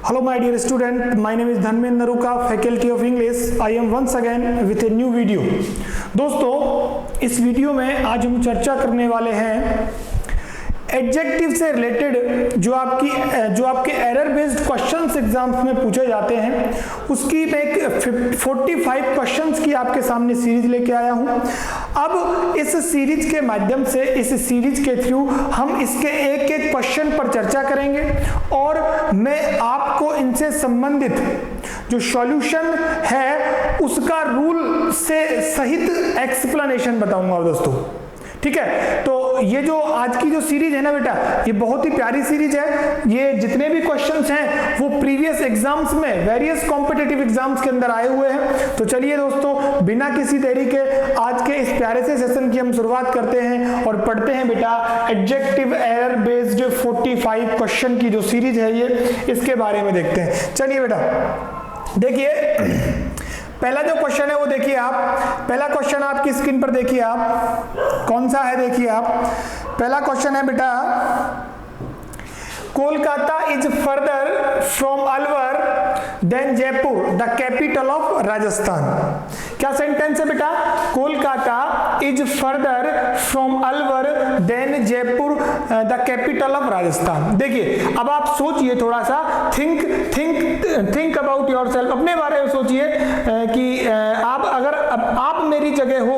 Hello my dear student, my name is Dhanmin Naruka, Faculty of English. I am once again with a new video. दोस्तों इस video में आज हम चर्चा करने वाले हैं एडजेक्टिव से रिलेटेड जो आपके एरर बेस्ड क्वेश्चंस एग्जाम्स में पूछे जाते हैं उसकी मैं एक 45 क्वेश्चंस की आपके सामने सीरीज लेके आया हूं। अब इस सीरीज के माध्यम से, इस सीरीज के थ्रू हम इसके एक एक क्वेश्चन पर चर्चा करेंगे और मैं आपको इनसे संबंधित जो सॉल्यूशन है उसका रूल से सहित एक्सप्लेनेशन बताऊंगा दोस्तों। ठीक है, तो ये जो आज की जो सीरीज है ना बेटा, ये बहुत ही प्यारी सीरीज है। ये जितने भी क्वेश्चंस हैं वो प्रीवियस एग्जाम्स में, वेरियस कॉम्पिटिटिव एग्जाम्स के अंदर आए हुए हैं। तो चलिए दोस्तों, बिना किसी देरी के आज के इस प्यारे से सेशन की हम शुरुआत करते हैं और पढ़ते हैं बेटा एडजेक्टिव एरर बेस्ड 45 क्वेश्चन की जो सीरीज है ये, इसके बारे में देखते हैं। चलिए बेटा देखिए, पहला जो क्वेश्चन है वो देखिए आप, पहला क्वेश्चन आपकी स्क्रीन पर देखिए आप, कौन सा है देखिए आप। पहला क्वेश्चन है बेटा, Kolkata is further from Alwar than Jaipur the capital of Rajasthan. क्या सेंटेंस है बेटा? Kolkata is further from Alwar than Jaipur the capital of Rajasthan. देखिए अब आप सोचिए थोड़ा सा, थिंक अबाउट योरसेल्फ, अपने बारे में सोचिए कि आप अगर आप मेरी जगह हो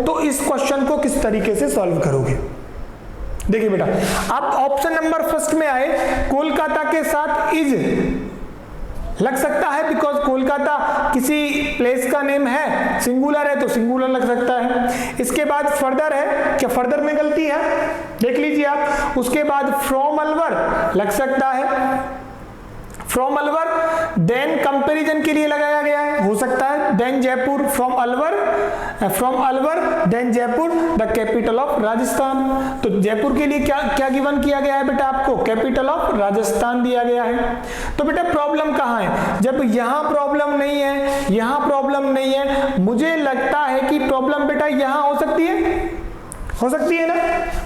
तो इस क्वेश्चन को किस तरीके से सॉल्व करोगे। देखिए बेटा, आप ऑप्शन नंबर फर्स्ट में आए, कोलकाता के साथ इज लग सकता है बिकॉज कोलकाता किसी प्लेस का नेम है, सिंगुलर है तो सिंगुलर लग सकता है। इसके बाद फर्दर है, क्या फर्दर में गलती है? देख लीजिए आप। उसके बाद फ्रॉम अलवर लग सकता है, फ्रॉम अलवर देन कंपैरिजन के लिए लगाया गया है, हो सकता है than Jaipur, from Alwar than Jaipur the capital of Rajasthan. तो जयपुर के लिए क्या गिवन किया गया है बेटा आपको? कैपिटल ऑफ राजस्थान दिया गया है। तो बेटा प्रॉब्लम कहां है? जब यहां प्रॉब्लम नहीं है, यहां प्रॉब्लम नहीं है, मुझे लगता है कि प्रॉब्लम बेटा यहां हो सकती है ना,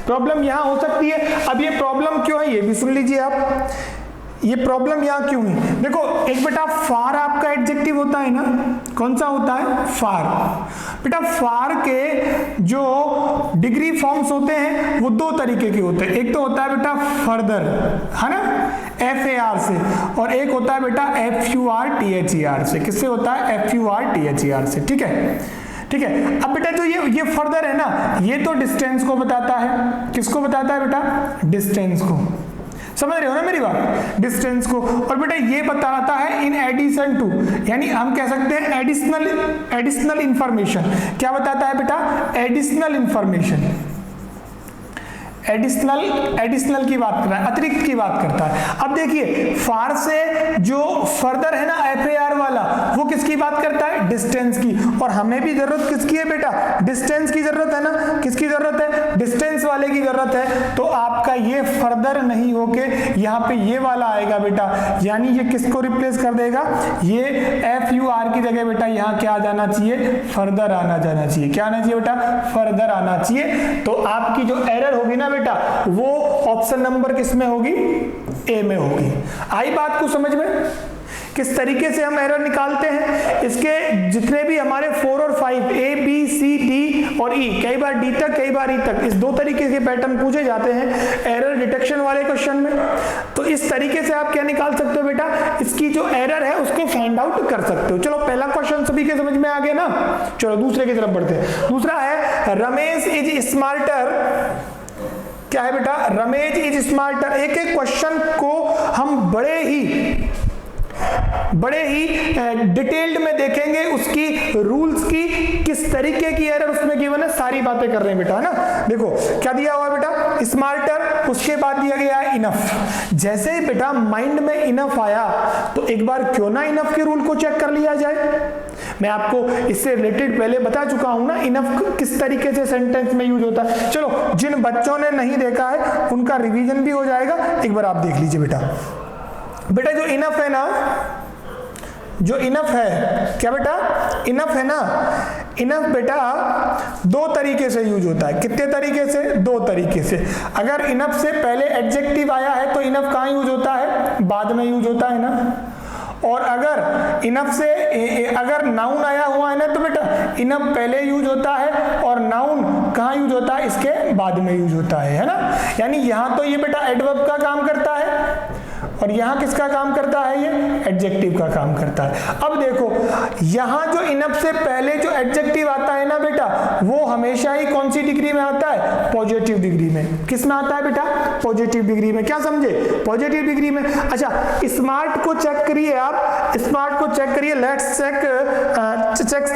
प्रॉब्लम यहां हो सकती है। अब ये प्रॉब्लम क्यों है ये भी सुन लीजिए आप, ये प्रॉब्लम यहां क्यों है। देखो एक बेटा फार आपका एडजेक्टिव होता है ना, कौन सा होता है? फार। बेटा फार के जो डिग्री फॉर्म्स होते हैं वो दो तरीके के होते हैं। एक तो होता है बेटा फर्दर, है ना, FAR से, और एक होता है बेटा FURTHER से। किससे होता है? FURTHER से। ठीक है। अब बेटा जो ये फर्दर है ना, ये तो डिस्टेंस को बताता है। किसको बताता है बेटा? डिस्टेंस को। समझ रहे हो ना मेरी बात? डिस्टेंस को। और बेटा ये बताता है इन एडिशन टू, यानी हम कह सकते हैं एडिशनल इंफॉर्मेशन। क्या बताता है बेटा? Additional information. एडिशनल की बात कर रहा है, अतिरिक्त की बात करता है। अब देखिए फार से जो फर्दर है ना, FAR वाला, वो किसकी बात करता है? डिस्टेंस की। और हमें भी जरूरत किसकी है बेटा? डिस्टेंस की जरूरत है ना। किसकी जरूरत है? डिस्टेंस वाले की जरूरत है। तो आपका ये फर्दर नहीं होके यहाँ पे ये वाला आएगा बेटा, यानी ये किसको रिप्लेस कर देगा? ये FUR की जगह बेटा यहाँ क्या आ जाना चाहिए? फर्दर आना जाना चाहिए। क्या आना चाहिए बेटा? फर्दर आना चाहिए। तो आपकी जो एरर होगी ना बेटा, वो ऑप्शन नंबर किस में होगी? ए में होगी। आई बात को समझ में? किस तरीके से हम एरर निकालते हैं? इसके जितने भी हमारे 4 और 5, A, B, C, D और E, कई बार D तक, कई बार E तक, इस दो तरीके के पैटर्न पूछे जाते हैं एरर डिटेक्शन वाले क्वेश्चन में। तो इस तरीके से आप क्या निकाल सकते हो बेटा? इसकी जो एरर है उसको फाइंड आउट कर सकते हो। चलो पहला क्वेश्चन सभी के समझ में आ गया ना। चलो दूसरे की तरफ बढ़ते हैं। दूसरा है रमेश इज स्मार्टर। क्या है बेटा? Ramesh is smarter. एक एक क्वेश्चन को हम बड़े ही डिटेल्ड में देखेंगे, उसकी रूल्स की, किस तरीके की एरर उसमें गिवन है, सारी बातें कर रहे हैं बेटा, है ना। देखो क्या दिया हुआ बेटा? स्मार्टर, उसके बाद दिया गया है इनफ। जैसे ही बेटा माइंड में इनफ आया तो एक बार क्यों ना इनफ के रूल को चेक कर लिया जाए। मैं आपको इससे रिलेटेड पहले बता चुका हूं ना इनफ किस तरीके से सेंटेंस में यूज होता है। चलो जिन बच्चों ने नहीं देखा है उनका रिवीजन भी हो जाएगा, एक बार आप देख लीजिए बेटा। बेटा जो इनफ है ना, जो इनफ है, क्या बेटा? इनफ है ना, इनफ बेटा दो तरीके से यूज होता है। कितने तरीके से? दो तरीके से। अगर इनफ से पहले एडजेक्टिव आया है तो इनफ कहाँ यूज होता है? बाद में यूज होता है ना। और अगर इनफ से अगर नाउन आया हुआ है ना तो बेटा इनफ पहले यूज होता है और नाउन कहाँ यूज होता है? इसके बाद में यूज होता है ना। यानी यहाँ तो ये बेटा एडवर्ब का काम करता है और यहाँ किसका काम करता है? ये एडजेक्टिव का काम करता है। अब देखो यहाँ जो इनफ से पहले जो एडजेक्टिव आता है ना बेटा वो हमेशा ही कौन सी डिग्री में आता है? पॉजिटिव डिग्री में। किस में आता है बेटा? पॉजिटिव डिग्री में। क्या समझे? पॉजिटिव डिग्री में। अच्छा स्मार्ट को चेक करिए आप, स्मार्ट को चेक करिए। Let's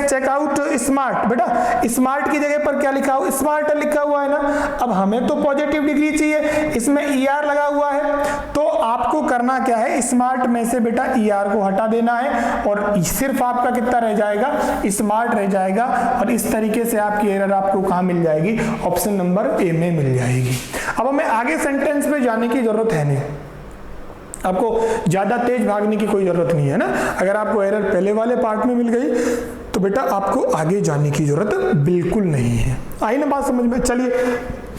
check out smart. बेटा स्मार्ट की जगह पर क्या लिखा हुआ? स्मार्ट लिखा हुआ है ना। अब हमें तो पॉजिटिव डिग्री चाहिए, इसमें ER लगा हुआ है, तो आपको करना क्या है? स्मार्ट में से बेटा ER को हटा देना है और सिर्फ आपका कितना रह जाएगा? स्मार्ट रह जाएगा। और इस तरीके से आपकी एरर आपको कहां मिल जाएगी? ऑप्शन नंबर ए में मिल जाएगी। अब हमें आगे सेंटेंस पे जाने की जरूरत है नहीं, आपको ज्यादा तेज भागने की कोई जरूरत नहीं है ना। अगर आपको एरर पहले वाले पार्ट में मिल गई तो बेटा आपको आगे जाने की जरूरत बिल्कुल नहीं है। आई ना बात समझ में? चलिए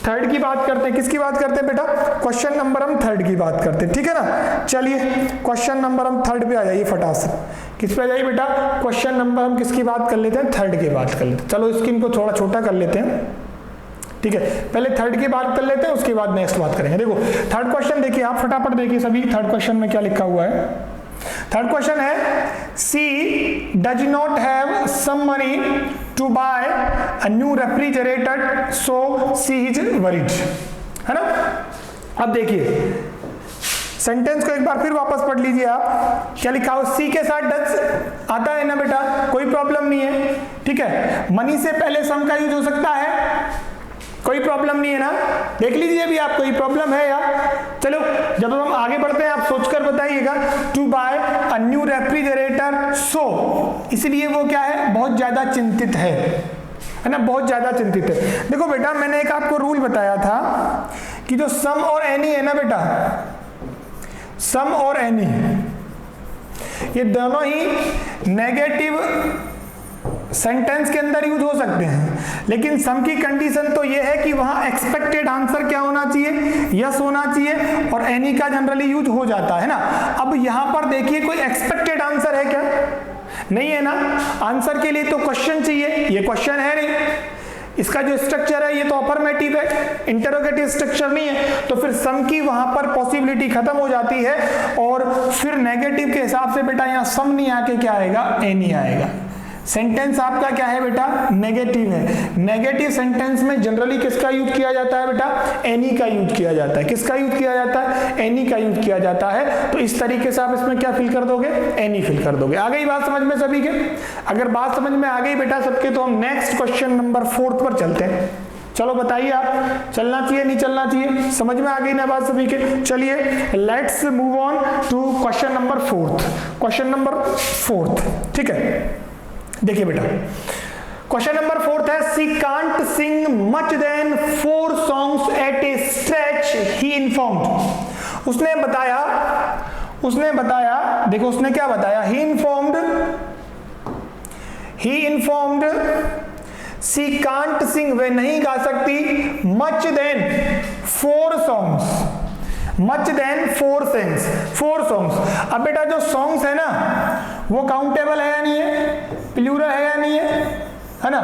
थर्ड की बात करते हैं। किसकी बात करते हैं बेटा? क्वेश्चन नंबर हम थर्ड की बात करते हैं, ठीक है ना। चलिए क्वेश्चन नंबर हम थर्ड पे आ जाइए फटाफट से। किस पे आ जाइए बेटा? क्वेश्चन नंबर हम किसकी बात कर लेते हैं? थर्ड की बात कर लेते हैं। चलो स्क्रीन को थोड़ा छोटा कर लेते हैं, ठीक है। पहले थर्ड की बात कर लेते हैं, उसके बाद नेक्स्ट बात करेंगे। देखो थर्ड क्वेश्चन देखिए, आप फटाफट देखिए सभी। थर्ड क्वेश्चन में क्या लिखा हुआ है? थर्ड क्वेश्चन है she does not have some money to buy a new refrigerator so she is worried, है ना। अब देखिए सेंटेंस को एक बार फिर वापस पढ़ लीजिए आप। क्या लिखा हो? सी के साथ डज आता है ना बेटा, कोई प्रॉब्लम नहीं है, ठीक है। मनी से पहले सम का यूज हो सकता है, कोई प्रॉब्लम नहीं है ना। देख लीजिए भी आप, कोई प्रॉब्लम है यार। चलो जब हम आगे बढ़ते हैं आप सोचकर बताइएगा। To buy a new refrigerator so, इसलिए वो क्या है? बहुत ज्यादा चिंतित है ना, बहुत ज्यादा चिंतित है। देखो बेटा मैंने एक आपको रूल बताया था कि जो सम और एनी है ना बेटा, सम और एनी ये दोनों ही नेगेटिव सेंटेंस के अंदर यूज हो सकते हैं, लेकिन सम की कंडीशन तो ये है कि वहां एक्सपेक्टेड आंसर क्या होना चाहिए? यस होना चाहिए। और एनी का जनरली यूज हो जाता है ना। अब यहां पर देखिए कोई एक्सपेक्टेड आंसर है क्या? नहीं है ना। आंसर के लिए तो क्वेश्चन चाहिए, ये क्वेश्चन है नहीं। इसका जो स्ट्रक्चर है ये तो अफर्मेटिव है, इंटरोगेटिव स्ट्रक्चर नहीं है, तो फिर सम की वहां पर पॉसिबिलिटी खत्म हो जाती है और फिर नेगेटिव के हिसाब से बेटा यहां सम नहीं आके क्या आएगा? एनी आएगा। सेंटेंस आपका क्या है बेटा? नेगेटिव है। नेगेटिव सेंटेंस में जनरली किसका यूज किया जाता है बेटा? एनी का यूज किया जाता है। किसका यूज किया जाता है? एनी का यूज किया जाता है। तो इस तरीके से आप इसमें क्या फिल कर दोगे? एनी फिल कर दोगे। आ गई बात समझ में सभी के? अगर बात समझ में आ गई बेटा सबके तो हम नेक्स्ट क्वेश्चन नंबर 4 पर चलते हैं। चलो बताइए आप, चलना चाहिए नहीं चलना चाहिए? समझ में आ गई ना बात सभी के? चलिए let's move on to question number 4। Question number 4, ठीक है। देखिए बेटा क्वेश्चन नंबर 4 है she can't sing much than 4 songs at a stretch he informed. उसने बताया देखो उसने क्या बताया? ही इन्फॉर्म्ड सी कांट सिंग, वे नहीं गा सकती much than 4 songs, much than 4 songs. अब बेटा जो सॉन्ग्स है ना वो काउंटेबल है या नहीं है? प्लूरल है या नहीं है ना।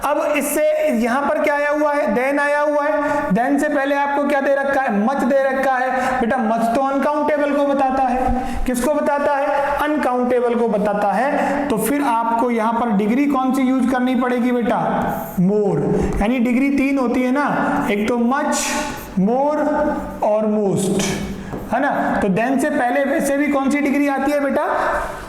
अब इससे यहां पर क्या आया हुआ है? देन आया हुआ है। देन से पहले आपको क्या दे रखा है? मच दे रखा है। बेटा मच तो अनकाउंटेबल को बताता है। किसको बताता है? अनकाउंटेबल को बताता है। तो फिर आपको यहां पर डिग्री कौन सी यूज करनी पड़ेगी बेटा? मोर। यानी डिग्री 3 होती है ना, एक तो मच, मोर और मोस्ट, है ना। तो देन से पहले वैसे भी कौन सी डिग्री आती है बेटा?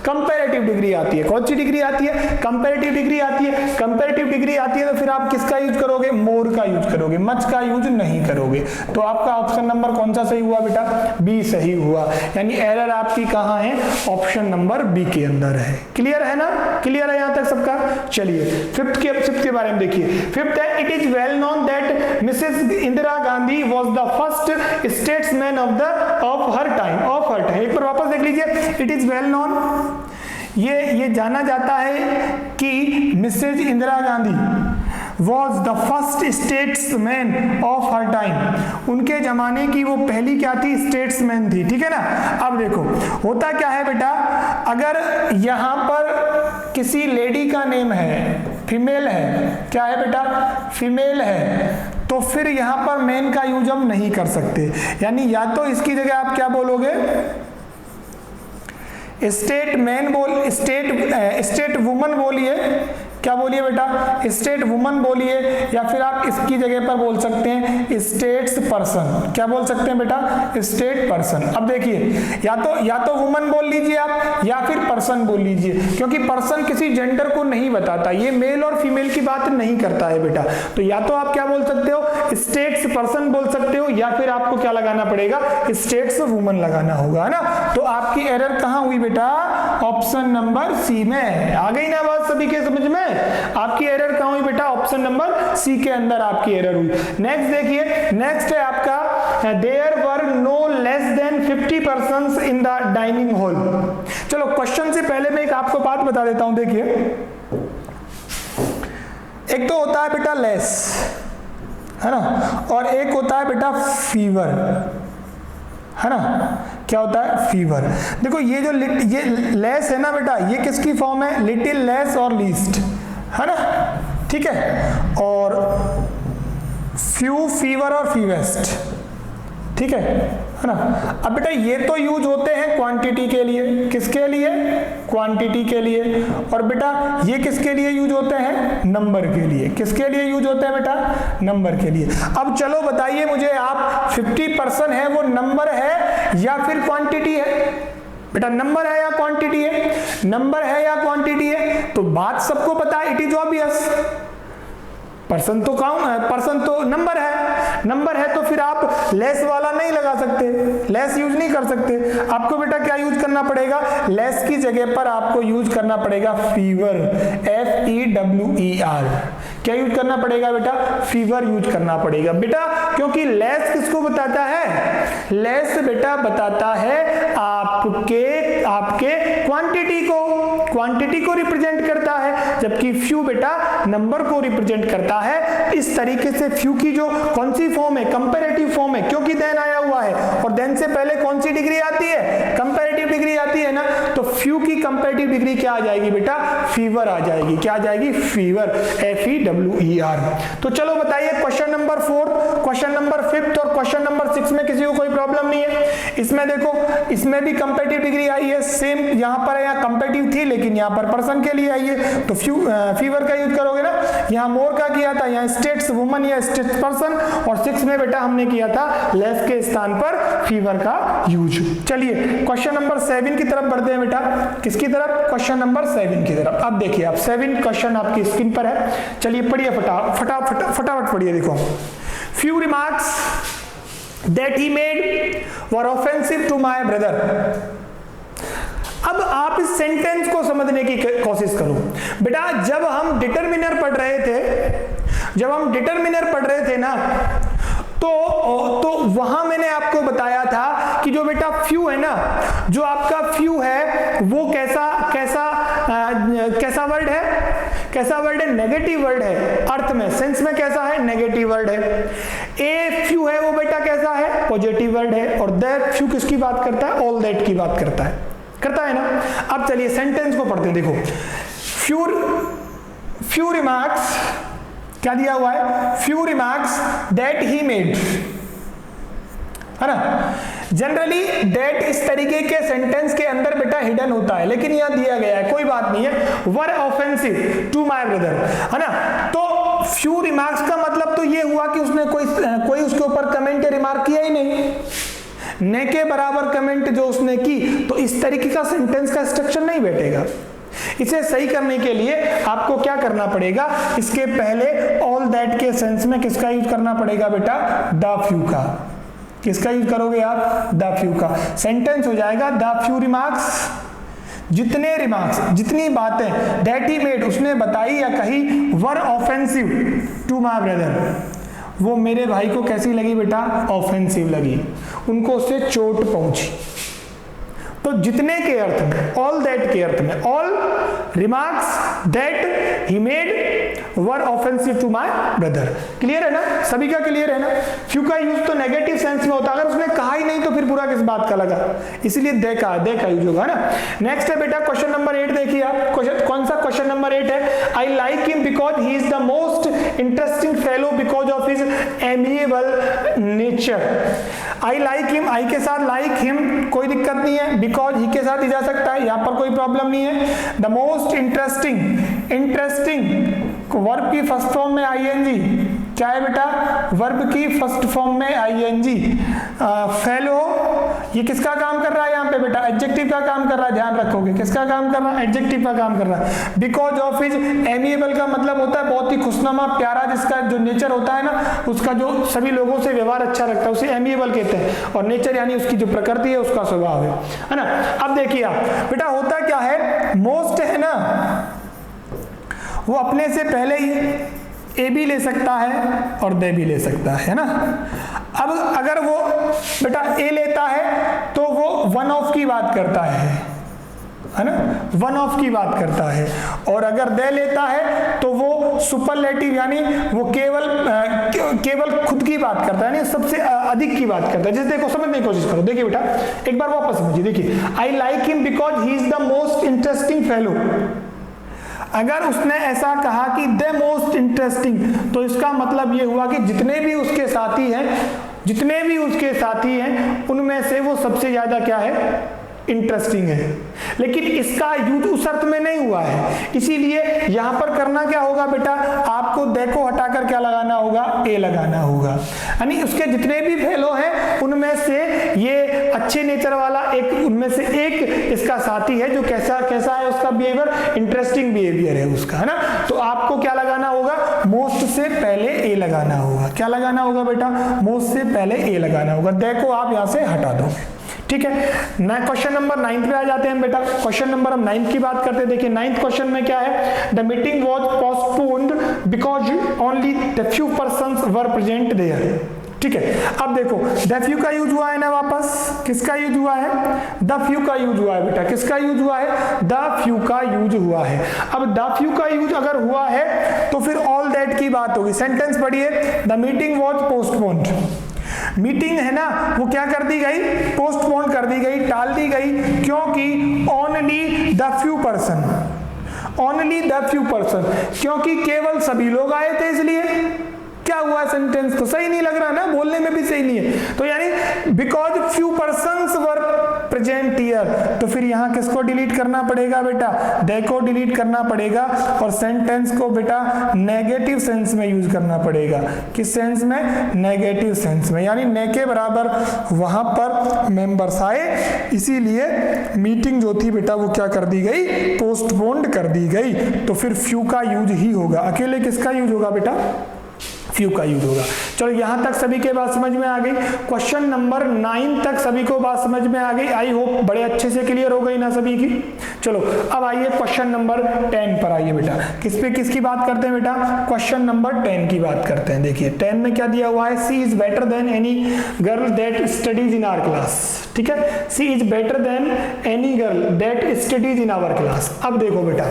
कंपैरेटिव डिग्री आती है। कौन सी डिग्री आती है? कंपैरेटिव डिग्री आती है। कंपैरेटिव डिग्री आती है तो फिर आप किसका यूज करोगे? मोर का यूज करोगे, मच का यूज नहीं करोगे। तो आपका ऑप्शन नंबर कौन सा सही हुआ बेटा? बी सही हुआ। यानी एरर आपकी कहां है? ऑप्शन नंबर बी के अंदर है। क्लियर है ना? क्लियर है यहां तक सबका? चलिए फिफ्थ के बारे में देखिए। फिफ्थ है it is well known that Mrs Indira Gandhi was the first statesman of her time. एक बार वापस देख लीजिए। इट इज वेल नोन, ये जाना जाता है कि Mrs Indira Gandhi was the first statesman of her time. उनके जमाने की वो पहली क्या थी? स्टेट्समैन थी, ठीक है ना। अब देखो होता क्या है बेटा, अगर यहाँ पर किसी लेडी का नेम है, फीमेल है, क्या है बेटा? फीमेल है, तो फिर यहाँ पर मैन का यूज हम नहीं कर सकते। यानी या तो इसकी जगह आप क्या बोलोगे? स्टेट मैन स्टेट वुमन बोलिए, क्या बोलिए बेटा? स्टेट वुमन बोलिए, या फिर आप इसकी जगह पर बोल सकते हैं स्टेट्स पर्सन। क्या बोल सकते हैं बेटा? State person. अब देखिए या तो वुमन बोल लीजिए आप, या फिर पर्सन बोल लीजिए, क्योंकि पर्सन किसी जेंडर को नहीं बताता, ये मेल और फीमेल की बात नहीं करता है बेटा। तो या तो आप क्या बोल सकते हो? स्टेट्स पर्सन बोल सकते हो, या फिर आपको क्या लगाना पड़ेगा? स्टेट्स वुमन लगाना होगा, है ना। तो आपकी एरर कहां हुई बेटा? ऑप्शन नंबर सी में। आ गई ना बात सभी के समझ में? आपकी एरर कहां हुई बेटा? ऑप्शन नंबर सी के अंदर आपकी एरर हुई। नेक्स्ट देखिए, नेक्स्ट है आपका there were no less than 50 persons in the dining hall. चलो क्वेश्चन से पहले मैं एक आपको बात बता देता हूं। देखिए, एक तो होता है बेटा लेस, है ना, और एक होता है बेटा फीवर, है ना। क्या होता है? फीवर। देखो ये जो ये लेस है ना बेटा, ये किसकी फॉर्म है? लिटिल, लेस और लीस्ट, है ना, ठीक है। और फ्यू, फीवर और फीवेस्ट, ठीक है ना। अब बेटा ये तो यूज होते हैं क्वांटिटी के लिए, किसके लिए? क्वांटिटी के लिए। और बेटा ये किसके लिए यूज होते हैं? नंबर के लिए। किसके लिए यूज होते हैं बेटा? नंबर के लिए। अब चलो बताइए मुझे आप, 50% है वो नंबर है या फिर क्वांटिटी है? बेटा नंबर है या क्वांटिटी है? नंबर है या क्वांटिटी है? तो बात सबको पता है, इट इज ऑब्वियस। पर्सन तो नंबर है, नंबर है तो फिर आप लेस वाला नहीं लगा सकते, लेस यूज नहीं कर सकते। आपको बेटा क्या यूज करना पड़ेगा? लेस की जगह पर आपको यूज करना पड़ेगा फीवर, FEWER। क्या यूज करना पड़ेगा बेटा? फीवर यूज करना पड़ेगा बेटा, क्योंकि लेस किसको बताता है? लेस बेटा बताता है आपके क्वांटिटी को रिप्रेजेंट करता है, जबकि फ्यू बेटा नंबर को रिप्रेजेंट करता है। इस तरीके से फ्यू की जो कौन सी फॉर्म है? कंपैरेटिव फॉर्म है, क्योंकि देन आया हुआ है, और देन से पहले कौन सी डिग्री आती है? कंपैरेटिव डिग्री आती है ना। तो फ्यू की कंपैरेटिव डिग्री क्या आ जाएगी बेटा? फीवर आ जाएगी। क्या आ जाएगी? Fever, FEWER। तो चलो बताइए क्वेश्चन नंबर 4, क्वेश्चन नंबर 5 और क्वेश्चन नंबर 6 में किसी को कोई प्रॉब्लम नहीं है? इसमें देखो, इसमें भी कंपैरेटिव डिग्री आई है, सेम यहां पर है, यहाँ कंपैरेटिव थी लेकिन यहाँ पर पर्सन के लिए आई है, तो फीवर का यूज करोगे ना। यहाँ मोर का किया था, यहाँ स्टेट्स वुमन या स्टेट्स पर्सन, और 6 में बेटा हमने किया था लेस के स्थान पर फीवर का यूज। चलिए क्वेश्चन नंबर 7 की तरफ बढ़ते हैं बेटा। किसकी तरफ? क्वेश्चन नंबर 7 की तरफ। अब देखिए आप 7 क्वेश्चन आपकी स्क्रीन पर है, चलिए पढ़िए फटाफट पढ़िए। देखो, few remarks that he made were offensive to my brother. अब आप इस सेंटेंस को समझने की कोशिश करो बेटा। जब हम डिटरमिनर पढ़ रहे थे ना, तो वहां मैंने आपको बताया था कि जो बेटा फ्यू है ना, जो आपका फ्यू है वो कैसा वर्ड है? कैसा वर्ड है? नेगेटिव वर्ड है। अर्थ में, सेंस में कैसा है? नेगेटिव वर्ड है। ए फ्यू है वो बेटा कैसा है? पॉजिटिव वर्ड है। और दैट फ्यू किसकी बात करता है? ऑल दैट की बात करता है ना। अब चलिए सेंटेंस को पढ़ते हैं। देखो, फ्यू रिमार्क्स, क्या दिया हुआ है? Few remarks that he made, है ना। जनरली दैट इस तरीके के सेंटेंस के अंदर बेटा हिडन होता है, लेकिन यहां दिया गया है, कोई बात नहीं है। वर ऑफेंसिव टू माय ब्रदर, है ना। तो फ्यू रिमार्क्स का मतलब तो ये हुआ कि उसने कोई उसके ऊपर कमेंट या रिमार्क किया ही नहीं, ने के बराबर कमेंट जो उसने की, तो इस तरीके का सेंटेंस का स्ट्रक्चर नहीं बैठेगा। इसे सही करने के लिए आपको क्या करना पड़ेगा? इसके पहले ऑल दैट के सेंस में किसका यूज करना पड़ेगा बेटा? द फ्यू का। किसका यूज करोगे आप? द फ्यू का। सेंटेंस हो जाएगा द फ्यू रिमार्क्स, जितने रिमार्क्स, जितनी बातें दैट ही मेड, उसने बताई या कही, वर ऑफेंसिव टू माय ब्रदर, वो मेरे भाई को कैसी लगी बेटा? ऑफेंसिव लगी, उनको उससे चोट पहुंची। तो जितने के अर्थ में, ऑल दैट के अर्थ में, all remarks that he made were offensive to my brother. Clear है ना, सभी का क्लियर है ना। फ्यू का यूज तो नेगेटिव सेंस में होता है, अगर उसने कहा ही नहीं तो फिर बुरा किस बात का लगा, इसलिए दे का यूज होगा ना। नेक्स्ट है बेटा क्वेश्चन नंबर 8, देखिए आप कौन सा क्वेश्चन नंबर 8 है। I like him because he is the most interesting fellow because of his amiable nature. I like him, I के साथ लाइक हिम कोई दिक्कत नहीं है, बिकॉज ही के साथ ही जा सकता है, यहां पर कोई प्रॉब्लम नहीं है। द मोस्ट इंटरेस्टिंग वर्ब की फर्स्ट फॉर्म में आईएनजी, क्या है बेटा, वर्ब की फर्स्ट फॉर्म में आईएनजी। फेलो ये किसका काम कर रहा है यहाँ पे बेटा, एडजेक्टिव का काम कर रहा है, ध्यान रखोगे किसका काम कर रहा है, एडजेक्टिव का काम कर रहा है। बिकॉज ऑफ हिज एमिएबल का मतलब होता है बहुत ही खुशनुमा प्यारा, जिसका जो नेचर होता है ना, उसका जो सभी लोगों से व्यवहार अच्छा रखता है, उसे एमिएबल कहते हैं। और नेचर यानी उसकी जो प्रकृति है, उसका स्वभाव है ना। अब देखिए आप बेटा होता क्या है, मोस्ट है ना, वो अपने से पहले ही ए भी ले सकता है और दे भी ले सकता है ना। अब अगर वो बेटा ए लेता है तो वो वन ऑफ की बात करता है ना, वन ऑफ की बात करता है। और अगर दे लेता है तो वो सुपरलेटिव यानी वो केवल खुद की बात करता है, यानी सबसे अधिक की बात करता है। जैसे देखो समझने की कोशिश करो, देखिए बेटा एक बार वापस समझिए, देखिए आई like him because he is the most interesting fellow. अगर उसने ऐसा कहा कि द मोस्ट इंटरेस्टिंग, तो इसका मतलब ये हुआ कि जितने भी उसके साथी हैं उनमें से वो सबसे ज्यादा क्या है, इंटरेस्टिंग है। लेकिन इसका यूज उस अर्थ में नहीं हुआ है, इसीलिए यहां पर करना क्या होगा बेटा, आपको दे को हटाकर क्या लगाना होगा, ए लगाना होगा। यानी उसके जितने भी फेलो हैं उनमें से ये अच्छे नेचर वाला एक, उनमें से एक इसका साथी है जो कैसा है उसका बिहेवियर, इंटरेस्टिंग बिहेवियर है उसका, है ना। तो आपको क्या लगाना होगा, मोस्ट से पहले ए लगाना होगा। क्या लगाना होगा बेटा, मोस्ट से पहले ए लगाना होगा। दे को आप यहां से हटा दोगे, ठीक है। क्वेश्चन नंबर 9 पे आ जाते हैं बेटा। क्वेश्चन नंबर हम 9 की बात करते हैं। देखिए 9th क्वेश्चन में क्या है, the meeting was postponed because only the few persons were present there. ठीक है, अब देखो द फ्यू का यूज हुआ है ना, वापस किसका यूज हुआ है, द फ्यू का यूज हुआ है बेटा। किसका यूज हुआ है, द फ्यू का यूज हुआ है। अब द फ्यू का यूज अगर हुआ है तो फिर ऑल दैट की बात होगी। सेंटेंस पढ़िए, the meeting was postponed. Meeting है ना, वो क्या कर दी गई, पोस्टपोन कर दी गई, टाल दी गई, क्योंकि only the few person, only the few person, क्योंकि केवल सभी लोग आए थे, इसलिए क्या हुआ, सेंटेंस तो सही नहीं लग रहा ना, बोलने में भी सही नहीं है। तो यानी because few persons were present here, तो फिर यहां किसको डिलीट करना पड़ेगा बेटा, दे को डिलीट करना पड़ेगा और सेंटेंस को बेटा नेगेटिव सेंस में यूज करना पड़ेगा। किस सेंस में, नेगेटिव सेंस में, यानी ने के बराबर वहां पर मेंबर्स आए, इसीलिए मीटिंग जो थी बेटा वो क्या कर दी गई, पोस्टपोन्ड कर दी गई। तो फिर फ्यू का यूज ही होगा, अकेले किसका यूज होगा बेटा, फ्यू का यूज होगा। चलो यहां तक सभी के बात समझ में आ गई। क्वेश्चन नंबर 9 तक सभी को बात समझ में आ गई, आई होप बड़े अच्छे से क्लियर हो गई ना सभी की। चलो अब आइए क्वेश्चन नंबर 10 पर आइए बेटा। किस पे किसकी बात करते हैं बेटा, क्वेश्चन नंबर 10 की बात करते हैं। देखिए 10 में क्या दिया हुआ है, she is better than any girl that studies in our class. ठीक है, she is better than any girl that studies in our class. अब देखो बेटा,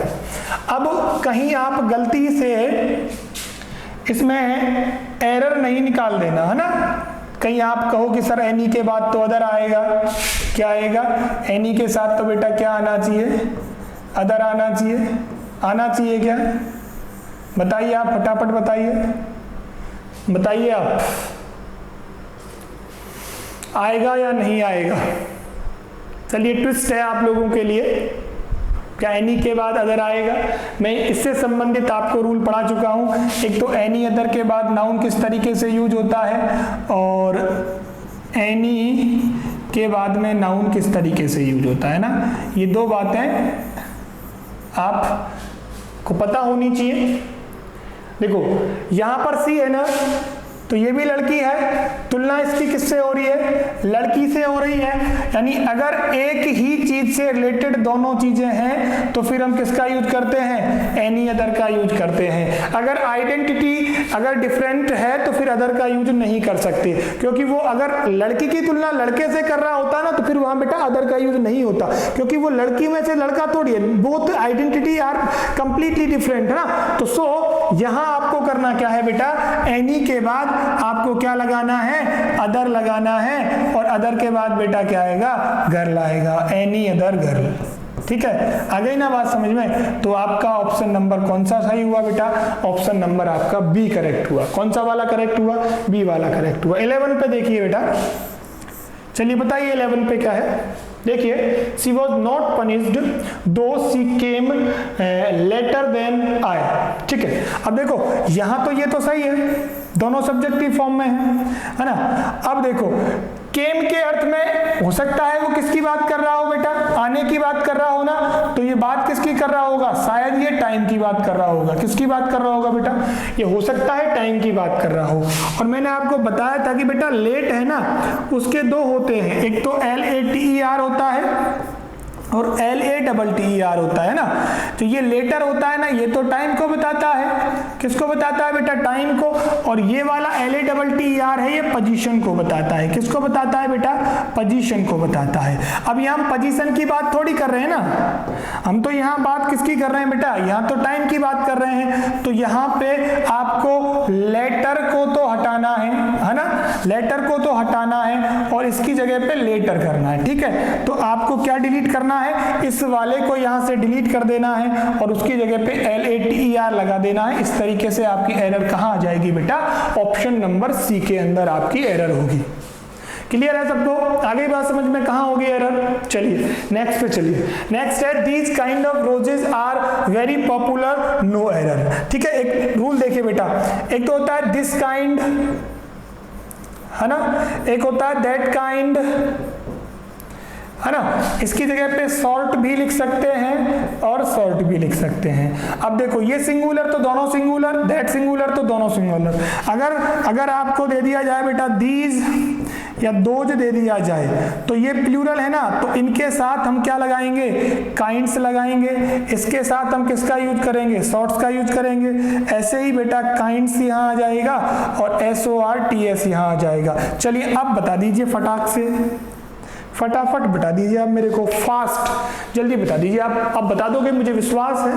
अब कहीं आप गलती से इसमें एरर नहीं निकाल देना, है ना। कहीं आप कहो कि सर एनी के बाद तो अदर आएगा, क्या आएगा, एनी के साथ तो बेटा क्या आना चाहिए, अदर आना चाहिए, आना चाहिए क्या, बताइए आप, फटाफट बताइए, बताइए आप, आएगा या नहीं आएगा। चलिए ट्विस्ट है आप लोगों के लिए, क्या एनी के बाद अदर आएगा। मैं इससे संबंधित आपको रूल पढ़ा चुका हूं। एक तो एनी अदर के बाद नाउन किस तरीके से यूज होता है और एनी के बाद में नाउन किस तरीके से यूज होता है ना, ये दो बातें आपको पता होनी चाहिए। देखो यहां पर सी है ना, तो ये भी लड़की है, तुलना इसकी किससे हो रही है, लड़की से हो रही है। यानी अगर एक ही चीज से रिलेटेड दोनों चीजें हैं तो फिर हम किसका यूज करते हैं, एनी अदर का यूज करते हैं। अगर आइडेंटिटी अगर डिफरेंट है तो फिर अदर का यूज नहीं कर सकते, क्योंकि वो अगर लड़की की तुलना लड़के से कर रहा होता ना तो फिर वहां बेटा अदर का यूज नहीं होता, क्योंकि वो लड़की में से लड़का थोड़ी है, both identity are completely different है ना। तो सो यहां आपको करना क्या है बेटा, एनी के बाद आपको क्या लगाना है, अदर लगाना है, और अदर के बाद बेटा क्या आएगा, गर्ल आएगा, एनी अदर गर्ल। ठीक है, आ गई ना बात समझ में। तो आपका ऑप्शन नंबर कौन सा सही हुआ बेटा, ऑप्शन नंबर आपका बी करेक्ट हुआ। कौन सा वाला करेक्ट हुआ, बी वाला करेक्ट हुआ। 11 पे देखिए बेटा, चलिए बताइए 11 पे क्या है। देखिए, she was not punished though she came later than I. ठीक है, अब देखो यहां तो ये तो सही है, दोनों सब्जेक्टिव फॉर्म में है ना। अब देखो केम के अर्थ में हो सकता है वो किसकी बात कर रहा हो बेटा, आने की बात कर रहा हो ना, तो ये बात किसकी कर रहा होगा, शायद ये टाइम की बात कर रहा होगा। किसकी बात कर रहा होगा बेटा, ये हो सकता है टाइम की बात कर रहा हो। और मैंने आपको बताया था कि बेटा लेट है ना, उसके दो होते हैं, एक तो LATER होता है और LATTER होता है ना। तो ये लेटर होता है ना, ये तो टाइम को बताता है। किसको बताता है बेटा, टाइम को। और ये वाला LATTER है, ये पोजीशन को बताता है। किसको बताता है बेटा, पोजीशन को बताता है। अब यहाँ हम पोजीशन की बात थोड़ी कर रहे हैं ना, हम तो यहाँ बात किसकी कर रहे हैं बेटा, यहाँ तो टाइम की बात कर रहे हैं। तो यहाँ पे आपको लेटर को तो हटाना है ना, लेटर को तो हटाना है और इसकी जगह पे लेटर करना है। ठीक है, तो आपको क्या डिलीट करना है, इस वाले को यहां से डिलीट कर देना है और उसकी जगह पे LATER लगा देना है। इस तरीके से आपकी एरर कहां आ जाएगी बेटा, ऑप्शन नंबर सी के अंदर आपकी एरर होगी। क्लियर है सबको, आगे बात समझ में कहां होगी एरर। चलिए नेक्स्ट पे चलिए। नेक्स्ट है these kind of roses are very popular, no error. ठीक है, एक रूल देखिए बेटा, एक तो होता है दिस काइंड है ना, एक होता है दैट काइंड है ना। इसकी जगह पे शॉर्ट भी लिख सकते हैं और शॉर्ट भी लिख सकते हैं। अब देखो ये सिंगुलर तो दोनों सिंगुलर, दैट सिंगुलर तो दोनों सिंगुलर। अगर आपको दे दिया जाए बेटा दीज या दोज दे दिया जाए तो ये प्लूरल है ना, तो इनके साथ हम क्या लगाएंगे, काइंड्स लगाएंगे। इसके साथ हम किसका यूज करेंगे, शॉर्ट्स का यूज करेंगे। ऐसे ही बेटा काइंड्स यहाँ आ जाएगा और SORTS यहाँ आ जाएगा। चलिए अब बता दीजिए फटाक से, फटाफट बता दीजिए आप मेरे को, फास्ट जल्दी बता दीजिए आप। अब बता दोगे, मुझे विश्वास है,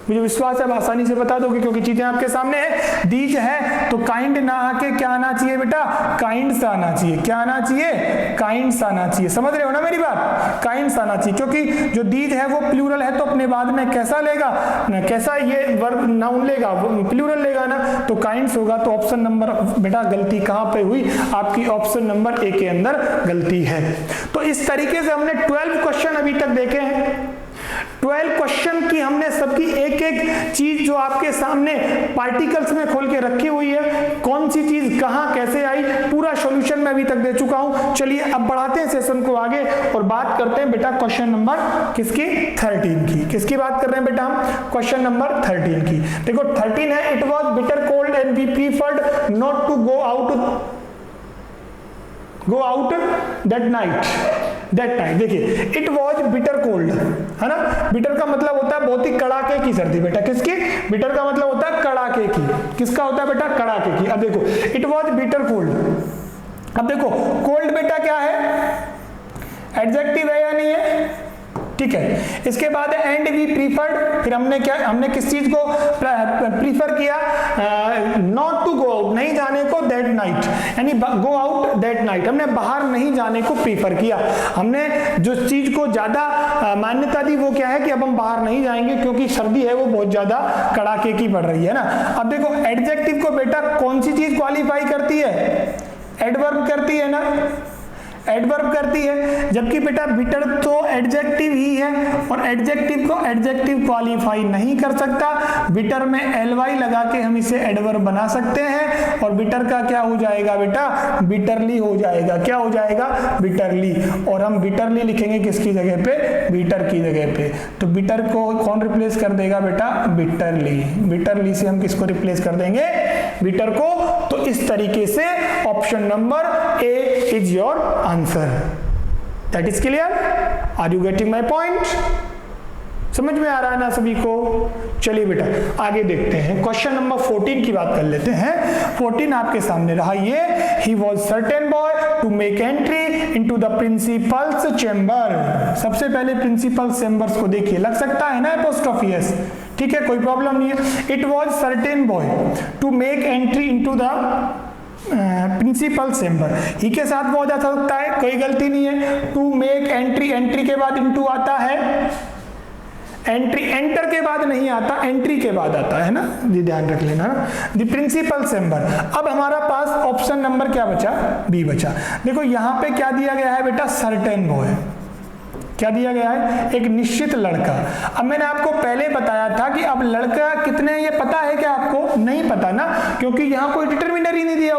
मुझे विश्वास है आप आसानी से बता दोगे क्योंकि चीजें आपके सामने है। दीज है तो काइंड ना आके क्या आना चाहिए बेटा, काइंड्स आना चाहिए। क्या आना चाहिए, काइंड्स आना चाहिए। समझ रहे हो ना मेरी बात, काइंड्स आना चाहिए, क्योंकि जो दीज है वो प्लूरल है तो अपने बाद में कैसा लेगा ना, कैसा ये वर्ब नाउन लेगा, प्लूरल लेगा ना, तो काइंड्स होगा। तो ऑप्शन नंबर बेटा गलती कहां पे हुई, आपकी ऑप्शन नंबर ए के अंदर गलती है। तो इस तरीके से हमने 12 क्वेश्चन अभी तक देखे हैं। 12 क्वेश्चन की हमने सबकी एक एक चीज जो आपके सामने पार्टिकल्स में खोल के रखी हुई है, कौन सी चीज कहां कैसे आई, पूरा सॉल्यूशन मैं अभी तक दे चुका हूं। चलिए अब बढ़ाते हैं सेशन को आगे और बात करते हैं बेटा क्वेश्चन नंबर किसकी, 13 की। किसकी बात कर रहे हैं बेटा हम, क्वेश्चन नंबर 13 की। देखो 13 है, it was bitter cold and we preferred not to go out that night. देखिए इट वॉज बिटर कोल्ड है ना, बिटर का मतलब होता है बहुत ही कड़ाके की सर्दी बेटा। किसकी, बिटर का मतलब होता है कड़ाके की। किसका होता है बेटा, कड़ाके की। अब देखो इट वॉज बिटर कोल्ड। अब देखो कोल्ड बेटा क्या है, एडजेक्टिव है या नहीं है, ठीक है। इसके बाद एंड वी प्रीफर्ड, फिर हमने किस चीज को प्रीफर किया, नॉट टू गो आउट, नहीं जाने को, दैट नाइट, यानी गो आउट दैट नाइट, हमने बाहर नहीं जाने को प्रीफर किया। हमने जो चीज को ज्यादा मान्यता दी वो क्या है कि अब हम बाहर नहीं जाएंगे क्योंकि सर्दी है वो बहुत ज्यादा कड़ाके की पड़ रही है ना। अब देखो एडजेक्टिव को बेटा कौन सी चीज क्वालिफाई करती है, एडवर्ब करती है ना, एडवर्ब करती है, जबकि बेटा बिटर तो एडजेक्टिव ही है और एडजेक्टिव को एडजेक्टिव क्वालिफाई नहीं कर सकता। बिटर में ly लगा के हम इसे एडवर्ब बना सकते हैं और बिटर का क्या हो जाएगा बेटा, बिटरली हो जाएगा। क्या हो जाएगा, बिटरली। और हम बिटरली लिखेंगे किसकी जगह पे, बिटर की जगह पे। तो बिटर को कौन रिप्लेस कर देगा बेटा, बिटरली। बिटरली से हम किसको रिप्लेस कर देंगे, बिटर को। तो इस तरीके से option number A is your answer. That is clear? Are you getting my point? समझ में आ रहा है ना सभी को? चलिए बेटा आगे देखते हैं, क्वेश्चन नंबर 14 की बात कर लेते हैं। 14 आपके सामने रहा ये, he was certain boy to make entry into the principal's chamber. सबसे पहले प्रिंसिपल चेंबर्स को देखिए, लग सकता है ना एपोस्ट्रोफी एस, ठीक है, कोई प्रॉब्लम नहीं है। It was certain boy to make entry into the principal chamber. ही के साथ वो जा सकता है, कोई गलती नहीं है। टू मेक एंट्री, एंट्री के बाद इनटू आता है, एंट्री एंटर के बाद नहीं आता, एंट्री के बाद आता है ना, जी ध्यान रख लेना। The principal chamber. अब हमारा पास ऑप्शन नंबर क्या बचा, बी बचा। देखो यहां पे क्या दिया गया है बेटा, सर्टेन बॉय। क्या दिया गया है, एक निश्चित लड़का। अब मैंने आपको पहले बताया था कि अब लड़का कितने ये पता है क्या आपको, नहीं पता ना, क्योंकि यहाँ कोई डिटरमिनर ही नहीं दिया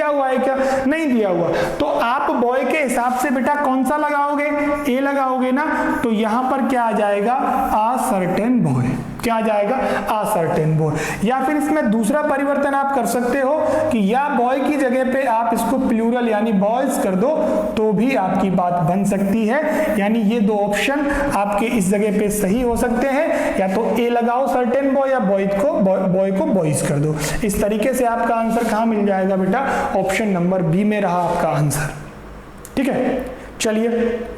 हुआ है क्या, नहीं दिया हुआ। तो आप बॉय के हिसाब से बेटा कौन सा लगाओगे, ए लगाओगे ना। तो यहाँ पर क्या आ जाएगा, आ सर्टेन बॉय। क्या आ जाएगा, आ सर्टेन बॉय। या फिर इसमें दूसरा परिवर्तन आप कर सकते हो कि या बॉय की जगह पे आप इसको प्लूरल यानी बॉयज कर दो, तो भी आपकी बात बन सकती है। यानी ये दो ऑप्शन आपके इस जगह पे सही हो सकते हैं, या तो ए लगाओ सर्टेन बॉय, या बॉय को बॉयज कर दो। इस तरीके से आपका आंसर कहाँ मिल जाएगा बेटा, ऑप्शन नंबर बी में रहा आपका आंसर। ठीक है, चलिए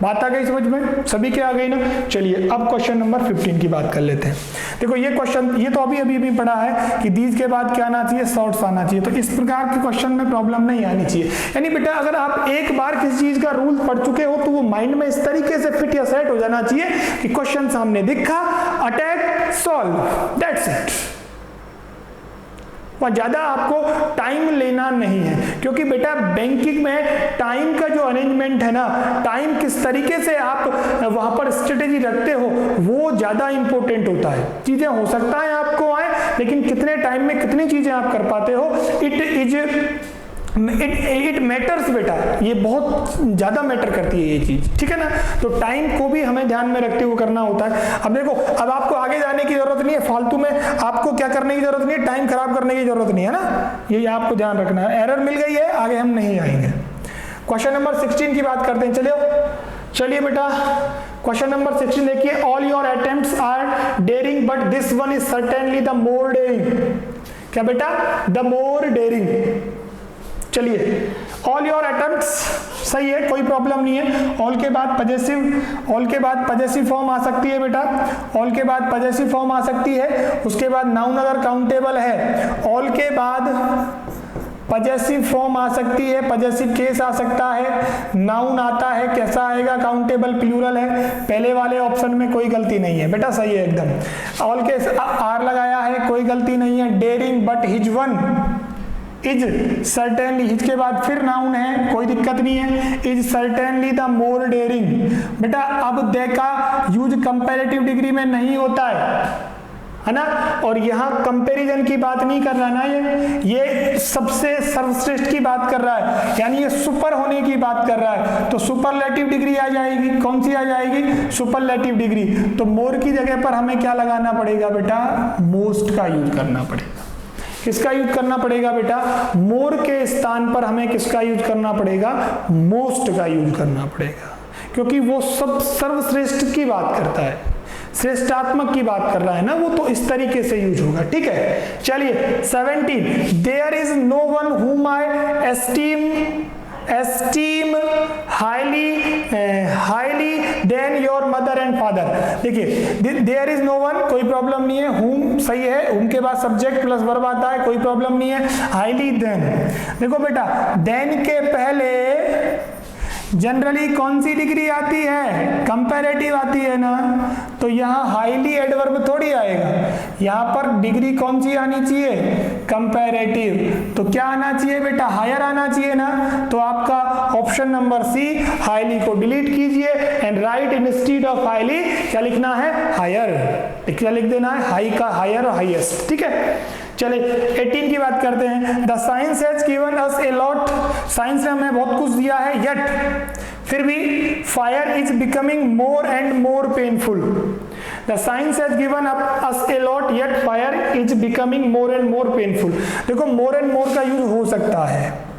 बात आ गई समझ में, सभी के आ गई ना। चलिए अब क्वेश्चन नंबर 15 की बात कर लेते हैं। देखो ये क्वेश्चन, ये तो अभी पढ़ा है कि दीज के बाद क्या आना चाहिए, शॉर्ट्स आना चाहिए। तो इस प्रकार के क्वेश्चन में प्रॉब्लम नहीं आनी चाहिए। यानी बेटा अगर आप एक बार किसी चीज का रूल पढ़ चुके हो तो वो माइंड में इस तरीके से फिट या सेट हो जाना चाहिए कि क्वेश्चन सामने दिखा, अटैक, सॉल्व, दैट्स इट। वह ज्यादा आपको टाइम लेना नहीं है, क्योंकि बेटा बैंकिंग में टाइम का जो अरेंजमेंट है ना, टाइम किस तरीके से आप वहां पर स्ट्रेटेजी रखते हो, वो ज्यादा इंपॉर्टेंट होता है। चीजें हो सकता है आपको आए, लेकिन कितने टाइम में कितनी चीजें आप कर पाते हो, इट मैटर्स बेटा, ये बहुत ज्यादा मैटर करती है ये चीज, ठीक है ना। तो टाइम को भी हमें ध्यान में रखते हुए करना होता है। अब देखो, अब आपको आगे जाने की जरूरत नहीं है, फालतू में आपको क्या करने की जरूरत नहीं है, टाइम खराब करने की जरूरत नहीं है ना, ये आपको ध्यान रखना है। एरर मिल गई है, आगे हम नहीं आएंगे। क्वेश्चन नंबर 16 की बात करते हैं। चलिए बेटा क्वेश्चन नंबर 16 देखिए, all your attempts are daring but this one is certainly the more daring. क्या बेटा, द मोर डेयरिंग। चलिए, ऑल योर अटेम्प्ट्स सही है, कोई प्रॉब्लम नहीं है। ऑल के बाद पजेसिव फॉर्म आ सकती है बेटा, ऑल के बाद पजेसिव फॉर्म आ सकती है। उसके बाद नाउन अगर काउंटेबल है, ऑल के बाद पजेसिव फॉर्म आ सकती है, पजेसिव केस आ सकता है, नाउन आता है, कैसा आएगा, काउंटेबल प्लूरल है। पहले वाले ऑप्शन में कोई गलती नहीं है बेटा, सही है एकदम। ऑल के आर लगाया है, कोई गलती नहीं है। Daring but his one is certainly, his के बाद फिर नाउन है, कोई दिक्कत नहीं है। Is certainly the more daring. बेटा अब दे का यूज कंपैरेटिव डिग्री में नहीं होता है ना, और यहाँ कंपैरिजन की बात नहीं कर रहा ना, ये सबसे सर्वश्रेष्ठ की बात कर रहा है, यानी ये सुपर होने की बात कर रहा है। तो सुपरलेटिव डिग्री आ जाएगी, कौन सी आ जाएगी, सुपरलेटिव डिग्री। तो मोर की जगह पर हमें क्या लगाना पड़ेगा बेटा, मोस्ट का यूज करना पड़ेगा। किसका यूज करना पड़ेगा बेटा, मोर के स्थान पर हमें किसका यूज करना पड़ेगा, मोस्ट का यूज करना पड़ेगा, क्योंकि वो सब सर्वश्रेष्ठ की बात करता है, श्रेष्ठात्मक की बात कर रहा है ना वो, तो इस तरीके से यूज होगा। ठीक है, चलिए 17, there is no one whom I esteem highly than your mother and father. देखिए देयर इज नो वन, कोई प्रॉब्लम नहीं है। हुम सही है, हुम के बाद सब्जेक्ट प्लस वर्ब आता है, कोई प्रॉब्लम नहीं है। हाईली देन, देखो बेटा देन के पहले जनरली कौन सी डिग्री आती है, कंपैरेटिव आती है ना, तो यहाँ हाईली एडवर्ब थोड़ी आएगा, यहाँ पर डिग्री कौन सी आनी चाहिए, कंपैरेटिव। तो क्या आना चाहिए बेटा, हायर आना चाहिए ना। तो आपका ऑप्शन नंबर सी हाईली को डिलीट कीजिए and right instead of highly क्या लिखना है, हायर। क्या लिख देना है, हाई का हायर और हाईएस्ट, ठीक है। चलिए 18 की बात करते हैं। The science has given us a lot, science ने हमें बहुत कुछ दिया है, यट फिर भी fire is becoming more and more painful. The science has given us a lot yet fire is becoming more and more painful. देखो more and more का यूज हो सकता है,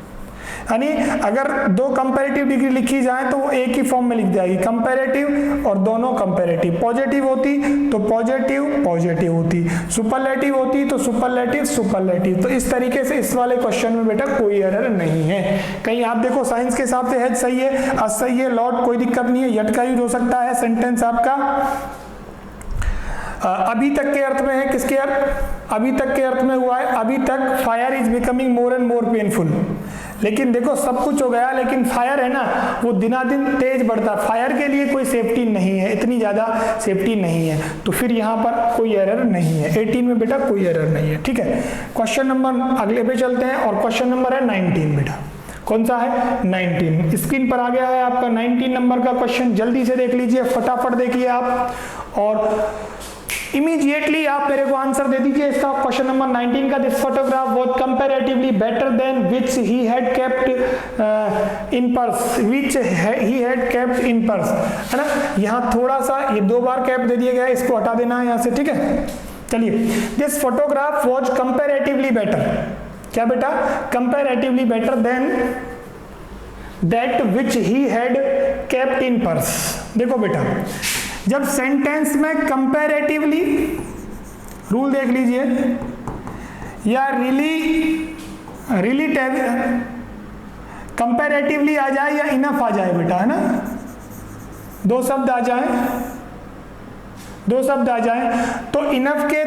यानी अगर दो कंपैरेटिव डिग्री लिखी जाए तो वो एक ही फॉर्म में लिख जाएगी, कंपैरेटिव और दोनों कंपैरेटिव। पॉजिटिव होती तो पॉजिटिव पॉजिटिव होती, सुपरलेटिव होती तो सुपरलेटिव सुपरलेटिव। तो इस तरीके से इस वाले क्वेश्चन में बेटा कोई एरर नहीं है। कहीं आप देखो साइंस के हिसाब से हैज सही है, अस सही है, लॉट कोई दिक्कत नहीं है, यट का यूज हो सकता है, सेंटेंस आपका अभी तक के अर्थ में है, किसके अर्थ, अभी तक के अर्थ में हुआ है, अभी तक fire is becoming more and more painful. लेकिन देखो सब कुछ हो गया, लेकिन फायर है ना वो दिनादिन तेज बढ़ता, फायर के लिए कोई सेफ्टी नहीं है, इतनी ज्यादा सेफ्टी नहीं है, तो फिर यहाँ पर कोई एरर नहीं है। 18 में बेटा कोई एरर नहीं है, ठीक है। क्वेश्चन नंबर अगले पे चलते हैं और क्वेश्चन नंबर है 19 बेटा। कौन सा है, 19। स्क्रीन पर आ गया है आपका 19 नंबर का क्वेश्चन, जल्दी से देख लीजिए, फटाफट देखिए आप और इमीडिएटली आप मेरे को आंसर दे दीजिए इसका। क्वेश्चन नंबर 19 का, this photograph was comparatively better than which he had kept in purse, which he had kept in purse, है ना। यहाँ थोड़ा सा ये 2 बार कैप दे दिया गया है, इसको हटा देना है यहाँ से, ठीक है। चलिए, this photograph was comparatively better, क्या बेटा, comparatively better than that which he had kept in purse. देखो बेटा, जब सेंटेंस में कंपैरेटिवली, रूल देख लीजिए, या रिलेटिव कंपैरेटिवली आ जाए या इनफ आ जाए बेटा, है ना, दो शब्द आ जाए, दो शब्द आ जाए तो इनफ के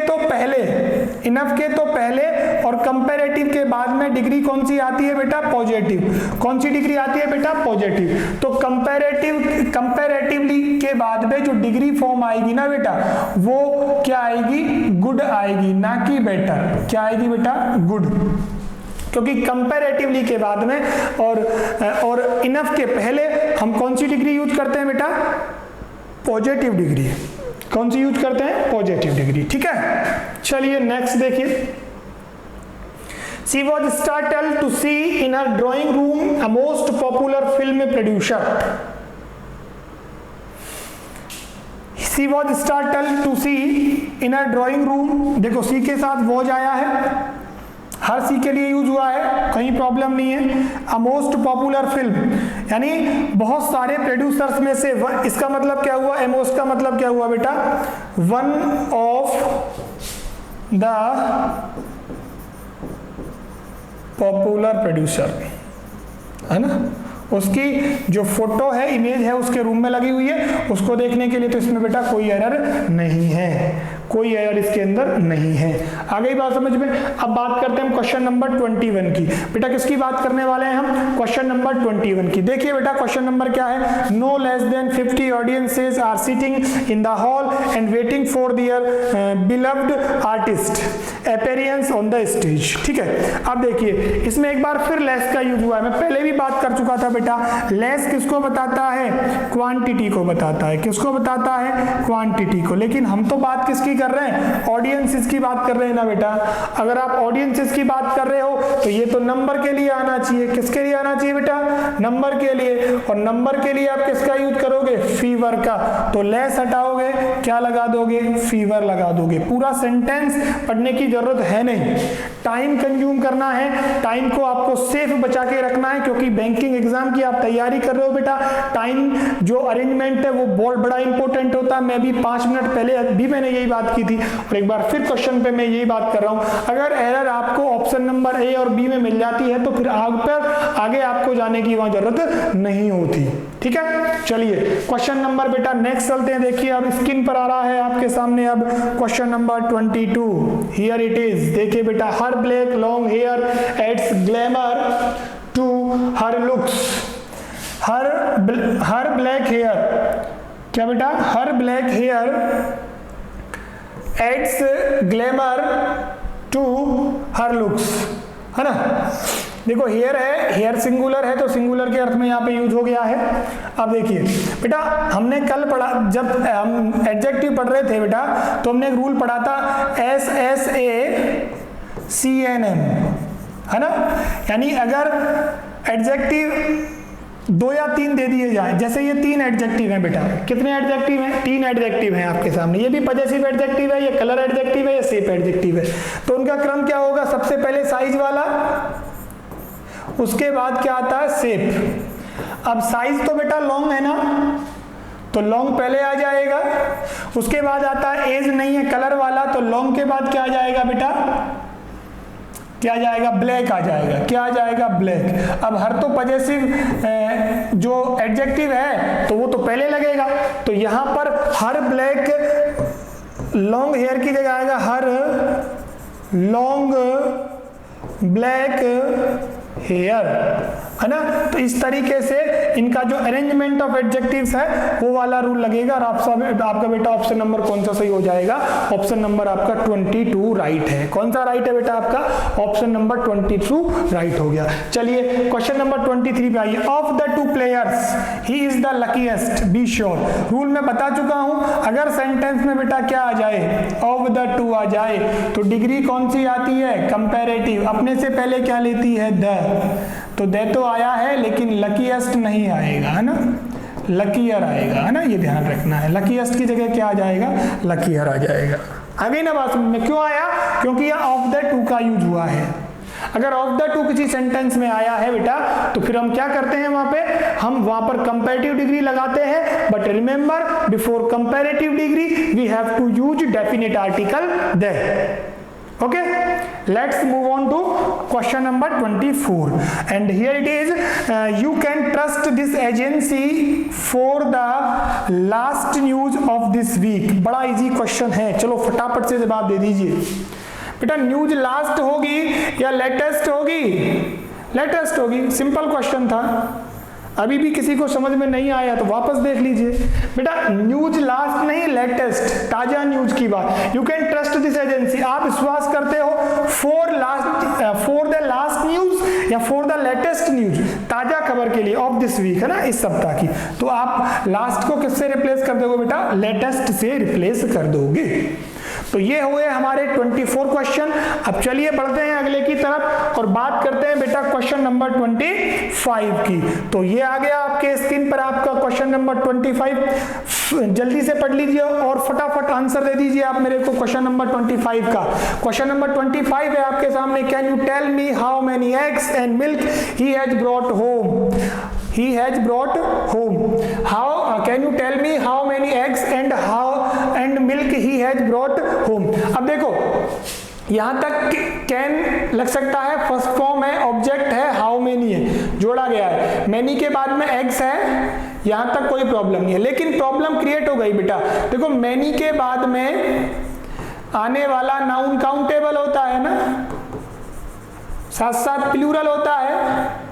तो पहले और कंपैरेटिव के बाद में डिग्री कौन सी आती है बेटा, पॉजिटिव। कौन सी डिग्री आती है बेटा, पॉजिटिव। तो कंपैरेटिवली के बाद में जो डिग्री फॉर्म आएगी ना बेटा, वो क्या आएगी, गुड आएगी, ना कि बेटर। क्या आएगी बेटा, गुड, क्योंकि कंपैरेटिवली के बाद में और इनफ के पहले हम कौन सी डिग्री यूज करते हैं बेटा, पॉजिटिव डिग्री। कौन सी यूज करते हैं, पॉजिटिव डिग्री, ठीक है। चलिए नेक्स्ट देखिए। She was startled to see in her drawing room a most popular film producer. She was startled to see in her drawing room, देखो सी के साथ वॉज आया है, हर सी के लिए यूज हुआ है, कहीं प्रॉब्लम नहीं है। अ मोस्ट पॉपुलर फिल्म, यानी बहुत सारे प्रोड्यूसर्स में से इसका मतलब क्या हुआ, एमोस्ट का मतलब क्या हुआ बेटा, one of the popular producer, है ना। उसकी जो फोटो है, इमेज है उसके रूम में लगी हुई है, उसको देखने के लिए तो इसमें बेटा कोई एरर नहीं है, कोई एरर इसके अंदर नहीं है। आ गई बात समझ में। अब बात करते हैं हम क्वेश्चन नंबर 21 की। बेटा किसकी बात करने वाले हैं हम, क्वेश्चन नंबर 21 की। देखिए बेटा क्वेश्चन नंबर क्या है, no less than 50 audiences are sitting in the hall and waiting for their beloved artist appearance on the stage, ठीक है। अब देखिए इसमें एक बार फिर लेस का यूज हुआ है, मैं पहले भी बात कर चुका था बेटा। लेस किसको बताता है, क्वांटिटी को बताता है, किसको बताता है, क्वांटिटी को। लेकिन हम तो बात किसकी कर रहे हैं, ऑडियंसेस की बात कर रहे हैं ना बेटा। अगर आप ऑडियंसेस की बात कर रहे हो तो ये तो नंबर के लिए आना चाहिए, किसके लिए आना चाहिए बेटा, नंबर के लिए। और नंबर के लिए आप किसका यूज करोगे, फीवर का। तो लेस हटाओगे, क्या लगा दोगे, फीवर लगा दोगे। पूरा सेंटेंस पढ़ने की जरूरत है नहीं, टाइम कंज्यूम करना है, टाइम को आपको सेफ बचा के रखना है, क्योंकि बैंकिंग एग्जाम की आप तैयारी कर रहे हो बेटा। टाइम जो अरेंजमेंट है वो बहुत बड़ा इंपॉर्टेंट होता है। मैं भी 5 मिनट पहले भी मैंने यही बात की थी और एक बार फिर क्वेश्चन पे मैं यही बात कर रहा हूं। अगर एरर आपको ऑप्शन नंबर ए और बी में मिल जाती है तो फिर आगे आपको जाने की वहां जरूरत नहीं होती, ठीक है। चलिए क्वेश्चन नंबर बेटा नेक्स्ट चलते हैं। देखिए अब स्क्रीन पर आ रहा है आपके सामने अब question number 22। Here it is, देखिए बेटा, her black long hair adds glamour to her looks. Her black hair, क्या बेटा, her black hair adds glamour to her looks, है ना। देखो हेयर है, हेयर सिंगुलर है तो सिंगुलर के अर्थ में यहाँ पे यूज हो गया है। अब देखिए बेटा, हमने कल पढ़ा, जब हम एडजेक्टिव पढ़ रहे थे बेटा, तो हमने एक रूल पढ़ा था SSACNM, है ना। यानी अगर एडजेक्टिव 2 या 3 दे दिए जाए, जैसे ये 3 एडजेक्टिव हैं बेटा, कितने एडजेक्टिव हैं? 3 एडजेक्टिव हैं आपके सामने। ये भी पजेसिव एडजेक्टिव है, ये कलर एडजेक्टिव है, ये शेप एडजेक्टिव है। तो उनका क्रम क्या होगा? सबसे पहले साइज वाला, उसके बाद क्या आता है? शेप। अब साइज तो बेटा लॉन्ग है ना, तो लॉन्ग पहले आ जाएगा। उसके बाद आता है एज नहीं है, कलर वाला, तो लॉन्ग के बाद क्या आ जाएगा बेटा? क्या आ जाएगा? ब्लैक आ जाएगा। क्या आ जाएगा? ब्लैक। अब हर तो पजेसिव जो एडजेक्टिव है तो वो तो पहले लगेगा, तो यहां पर हर ब्लैक लॉन्ग हेयर की जगह आएगा हर लॉन्ग ब्लैक हेयर, है ना। तो इस तरीके से इनका जो अरेंजमेंट ऑफ एडजेक्टिव्स है वो वाला रूल लगेगा। और आपका बेटा ऑप्शन नंबर कौन सा सही हो जाएगा? ऑप्शन नंबर आपका 22 राइट है। कौन सा राइट है बेटा आपका? ऑप्शन नंबर 22 राइट हो गया। चलिए क्वेश्चन नंबर 23 पे आइए। Of the 2 players he is the luckiest, be sure. Rule मैं बता चुका हूं, अगर सेंटेंस में बेटा क्या आ जाए? ऑफ द 2 आ जाए तो डिग्री कौन सी आती है? कंपैरेटिव। अपने से पहले क्या लेती है? द। तो दे तो आया है लेकिन लकीएस्ट नहीं आएगा, है ना, लकीयर आएगा, है ना, ये ध्यान रखना है। लकीएस्ट की जगह क्या आ जाएगा? लकीयर आ जाएगा। आगे ना बात समझ में क्यों आया? क्योंकि ये ऑफ द 2 का यूज हुआ है। अगर ऑफ द 2 किसी सेंटेंस में आया है बेटा, तो फिर हम क्या करते हैं? वहां पे हम वहां पर कंपैरेटिव डिग्री लगाते हैं। But remember, before comparative degree we have to use definite article the. Okay, let's move on to question number 24, and here it is, you can trust this agency for the last news of this week। बड़ा easy question है, चलो फटाफट से जवाब दे दीजिए बेटा। News last होगी या लेटेस्ट होगी? लेटेस्ट होगी। सिंपल क्वेश्चन था। अभी भी किसी को समझ में नहीं आया तो वापस देख लीजिए बेटा। न्यूज लास्ट नहीं, लेटेस्ट, ताजा न्यूज की बात। You can trust this agency, आप विश्वास करते हो फॉर द लास्ट न्यूज या फॉर द लेटेस्ट न्यूज, ताजा खबर के लिए ऑफ दिस वीक, है ना, इस सप्ताह की। तो आप लास्ट को किससे रिप्लेस कर दोगे बेटा? लेटेस्ट से रिप्लेस कर दोगे। तो ये हुए हमारे 24 क्वेश्चन। अब चलिए बढ़ते हैं अगले की तरफ और बात करते हैं बेटा क्वेश्चन नंबर 25 की। तो ये आ गया आपके स्क्रीन पर आपका क्वेश्चन नंबर 25। जल्दी से पढ़ लीजिए और फटाफट आंसर दे दीजिए आप मेरे को क्वेश्चन नंबर 25 का। क्वेश्चन नंबर 25 है आपके सामने। Can you tell me how many eggs and milk he has brought home? He has brought home. How can you tell me how many eggs and milk he has brought home? अब देखो यहां तक can लग सकता है, first form है, object है, how many है, जोड़ा गया है। मैनी के बाद में एग्स है, यहां तक कोई प्रॉब्लम नहीं है। लेकिन प्रॉब्लम क्रिएट हो गई बेटा। देखो मैनी के बाद में आने वाला नाउन काउंटेबल होता है ना, साथ साथ प्लूरल होता है।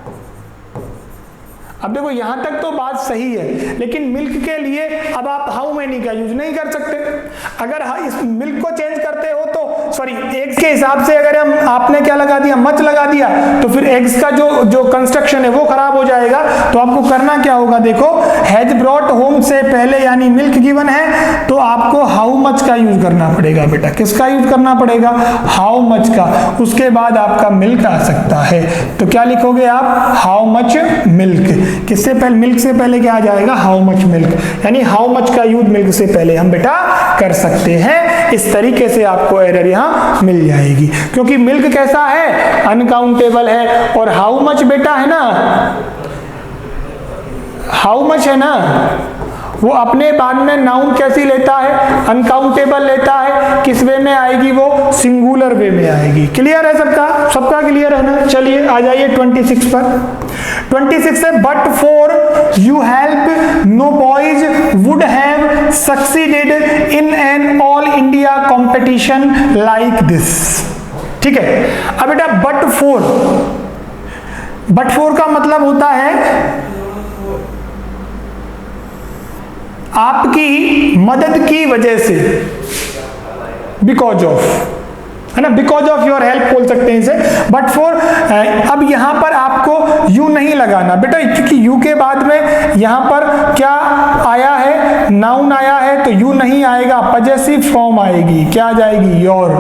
अब देखो यहां तक तो बात सही है, लेकिन मिल्क के लिए अब आप हाउ मेनी का यूज नहीं कर सकते। अगर इस मिल्क को चेंज करते हो तो सॉरी एग्स के हिसाब से अगर आपने क्या लगा दिया? मच लगा दिया, तो फिर एग्स का जो कंस्ट्रक्शन है वो खराब हो जाएगा। तो आपको करना क्या होगा? देखो हैज ब्रॉट होम से पहले यानी मिल्क गिवन है तो आपको हाउ मच का यूज करना पड़ेगा बेटा। किसका यूज करना पड़ेगा? हाउ मच का। उसके बाद आपका मिल्क आ सकता है। तो क्या लिखोगे आप? How much milk. किससे पहले? मिल्क से पहले क्या आ जाएगा? How much milk. यानी हाउ मच का यूज मिल्क से पहले हम बेटा कर सकते हैं। इस तरीके से आपको एरर यहां मिल जाएगी, क्योंकि मिल्क कैसा है? अनकाउंटेबल है। और हाउ मच बेटा है ना, हाउ मच है ना, वो अपने बाद में नाउन कैसी लेता है? अनकाउंटेबल लेता है। किस वे में आएगी वो? सिंगुलर वे में आएगी। क्लियर है सबका? सबका क्लियर है ना? चलिए आ जाइए 26 पर। 26 है, but for you help no boys would have succeeded in an all India competition like this. ठीक है। अब बेटा बट फोर का मतलब होता है आपकी मदद की वजह से, बिकॉज ऑफ, है ना, बिकॉज ऑफ योर हेल्प बोल सकते हैं इसे। बट फॉर अब यहाँ पर आपको यू नहीं लगाना बेटा, क्योंकि यू के बाद में यहाँ पर क्या आया है, नाउन आया है, तो यू नहीं आएगा, पजेसिव फॉर्म आएगी। क्या आ जाएगी? योर।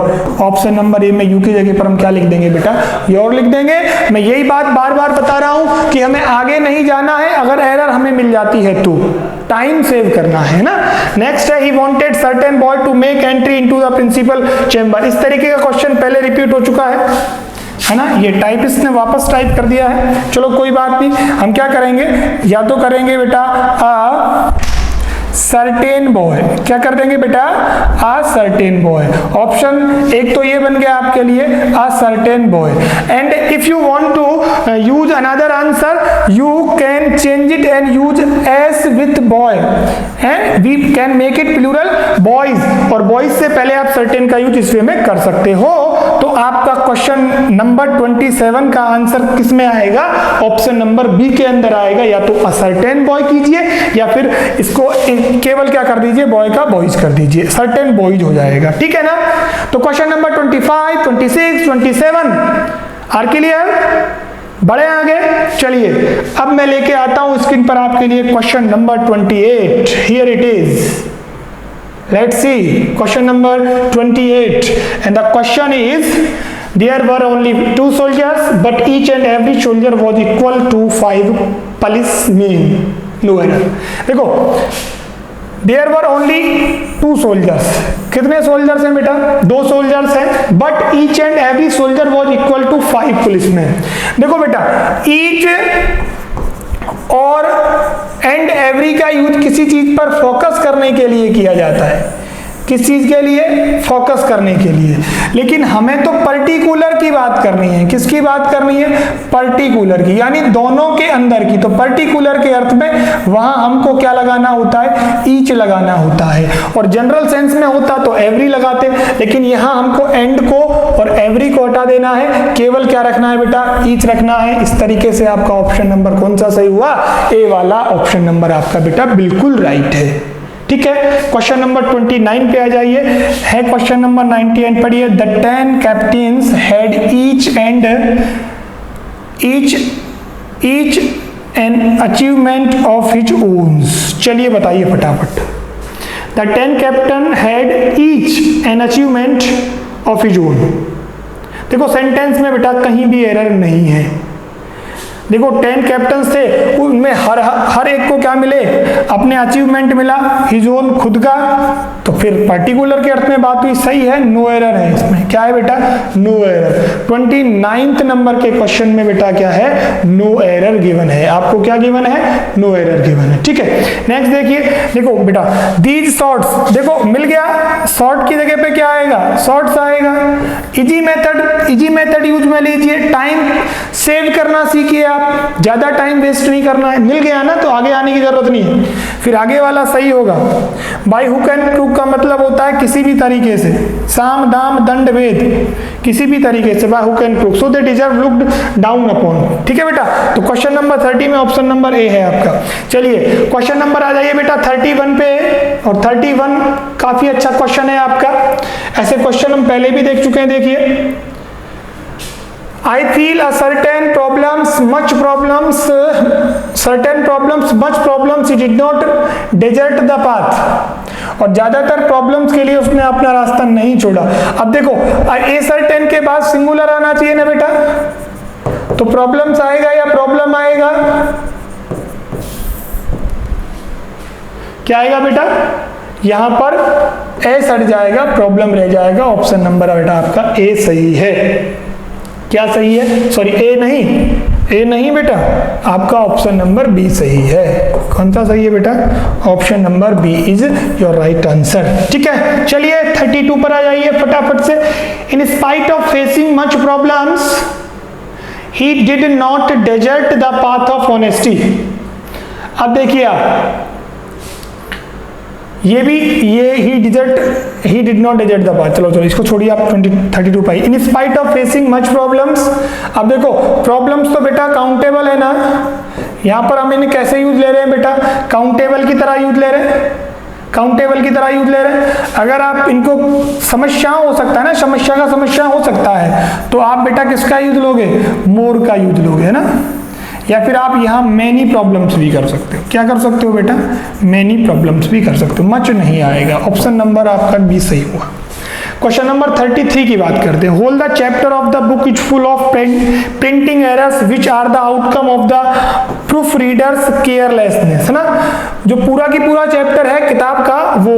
ऑप्शन नंबर ए में यू की जगह पर हम क्या लिख देंगे बेटा? योर लिख देंगे। मैं यही बात बार बार बता रहा हूं कि हमें आगे नहीं जाना है, अगर एरर हमें मिल जाती है तो टाइम सेव करना है ना। नेक्स्ट है, he wanted certain boy to make entry into the principal chamber. इस तरीके का क्वेश्चन पहले रिपीट हो चुका है ना, ये टाइपिस्ट ने वापस टाइप कर दिया है। चलो कोई बात नहीं, हम क्या करेंगे, या तो करेंगे बेटा सर्टेन बॉय। क्या कर देंगे बेटा? आ सर्टेन बॉय। ऑप्शन एक तो ये बन गया आपके लिए, a certain boy. And if you want to use another answer, you can change it and use S with boy, and we can make it plural boys, और बॉयज से पहले आप सर्टेन का यूज इस वे में कर सकते हो। तो आपका क्वेश्चन नंबर 27 का आंसर किस में आएगा? ऑप्शन नंबर बी के अंदर आएगा। या तो असर्टेन बॉय कीजिए, या फिर इसको केवल क्या कर दीजिए, बॉय का बॉयज कर दीजिए, सर्टेन बॉयज हो जाएगा। ठीक है ना। तो क्वेश्चन नंबर 25, 26, 27 आर क्लियर? बड़े आगे चलिए, अब मैं लेके आता हूं स्क्रीन पर आपके लिए question number 28। Here it is, let's see question number 28, and the question is, there were only 2 soldiers but each and every soldier was equal to 5 policemen. No error. देखो, there were only 2 soldiers. कितने soldiers हैं बेटा? 2 soldiers हैं, but each and every soldier was equal to 5 policeman. देखो बेटा, each और and every का use किसी चीज पर फोकस करने के लिए किया जाता है। किस चीज के लिए? फोकस करने के लिए। लेकिन हमें तो पर्टिकुलर की बात करनी है। किसकी बात करनी है? पर्टिकुलर की, यानी दोनों के अंदर की। तो पर्टिकुलर के अर्थ में वहां हमको क्या लगाना होता है? ईच लगाना होता है। और जनरल सेंस में होता तो एवरी लगाते, लेकिन यहां हमको एंड को और एवरी को हटा देना है, केवल क्या रखना है बेटा? ईच रखना है। इस तरीके से आपका ऑप्शन नंबर कौन सा सही हुआ? ए वाला ऑप्शन नंबर आपका बेटा बिल्कुल राइट है। ठीक है, क्वेश्चन नंबर 29 पे आ जाइए। है क्वेश्चन नंबर 98, पढ़िए। The 10 captains had each an achievement of his own. चलिए बताइए फटाफट। The 10 captain had each an achievement of his own. देखो सेंटेंस में बेटा कहीं भी एरर नहीं है। देखो 10 कैप्टन थे, उनमें हर एक को क्या मिले? अपने अचीवमेंट मिला, हिज ओन खुद का। तो फिर पर्टिकुलर के अर्थ में बात हुई, सही है, नो एरर है इसमें। क्या है बेटा? No error. 29 नंबर के क्वेश्चन में बेटा क्या है? नो एरर गिवन है। आपको क्या गिवन है? नो एरर गिवन है। ठीक है, नेक्स्ट देखिए। देखो बेटा, दीज शॉर्ट्स, देखो मिल गया, शॉर्ट की जगह पे क्या आएगा? शॉर्ट्स आएगा। इजी मेथड यूज में लीजिए, टाइम सेव करना सीखिए। आप ज्यादा टाइम वेस्ट नहीं करना है। मिल गया ना, तो आगे आने की जरूरत नहीं है। फिर आगे वाला सही होगा। बाय हुक एंड क्रूक का मतलब होता है किसी भी तरीके से, साम दाम दंड भेद, किसी भी तरीके से, by hook and crook, so they deserve looked down upon. ठीक है बेटा, तो क्वेश्चन नंबर 30 में ऑप्शन नंबर ए है आपका। चलिए क्वेश्चन नंबर आ जाइए बेटा 31 पे, और 31 काफी अच्छा क्वेश्चन है आपका। ऐसे क्वेश्चन हम पहले भी देख चुके हैं। देखिए, I feel a certain problems, much problems, he did not desert the path। और ज्यादातर प्रॉब्लम्स के लिए उसने अपना रास्ता नहीं छोड़ा। अब देखो, ए सर्टेन के बाद सिंगुलर आना चाहिए ना बेटा, तो प्रॉब्लम्स आएगा या प्रॉब्लम आएगा? क्या आएगा बेटा? यहां पर ए सट जाएगा, प्रॉब्लम रह जाएगा। ऑप्शन नंबर बेटा आपका ए सही है। क्या सही है? सॉरी, ए नहीं बेटा, आपका ऑप्शन नंबर बी सही है। कौन सा सही है बेटा? Option number B is your right answer. ठीक है, चलिए 32 पर आ जाइए फटाफट से। In spite of facing much problems he did not desert the path of honesty. अब देखिए आप, ये he did not desert the path. चलो इसको छोड़िए आप, 32 पाई। In spite of facing much problems. अब देखो प्रॉब्लम्स तो बेटा काउंटेबल है ना, यहां पर हम इन्हें कैसे यूज ले रहे हैं बेटा? काउंटेबल की तरह यूज ले रहे हैं। काउंटेबल की तरह यूज ले रहे हैं। अगर आप इनको समस्या हो सकता है ना, समस्या का समस्या हो सकता है, तो आप बेटा किसका यूज लोगे, मोर का यूज लोगे, है ना। या फिर आप यहाँ मैनी प्रॉब्लम्स भी कर सकते हो। क्या कर सकते हो बेटा, मैनी प्रॉब्लम्स भी कर सकते हो। मच नहीं आएगा। ऑप्शन नंबर आपका बी सही हुआ। क्वेश्चन नंबर 33 की बात करते हैं। Whole the chapter of the book is full of printing errors which are the outcome of the proof readers carelessness, है ना। जो पूरा की पूरा चैप्टर है किताब का वो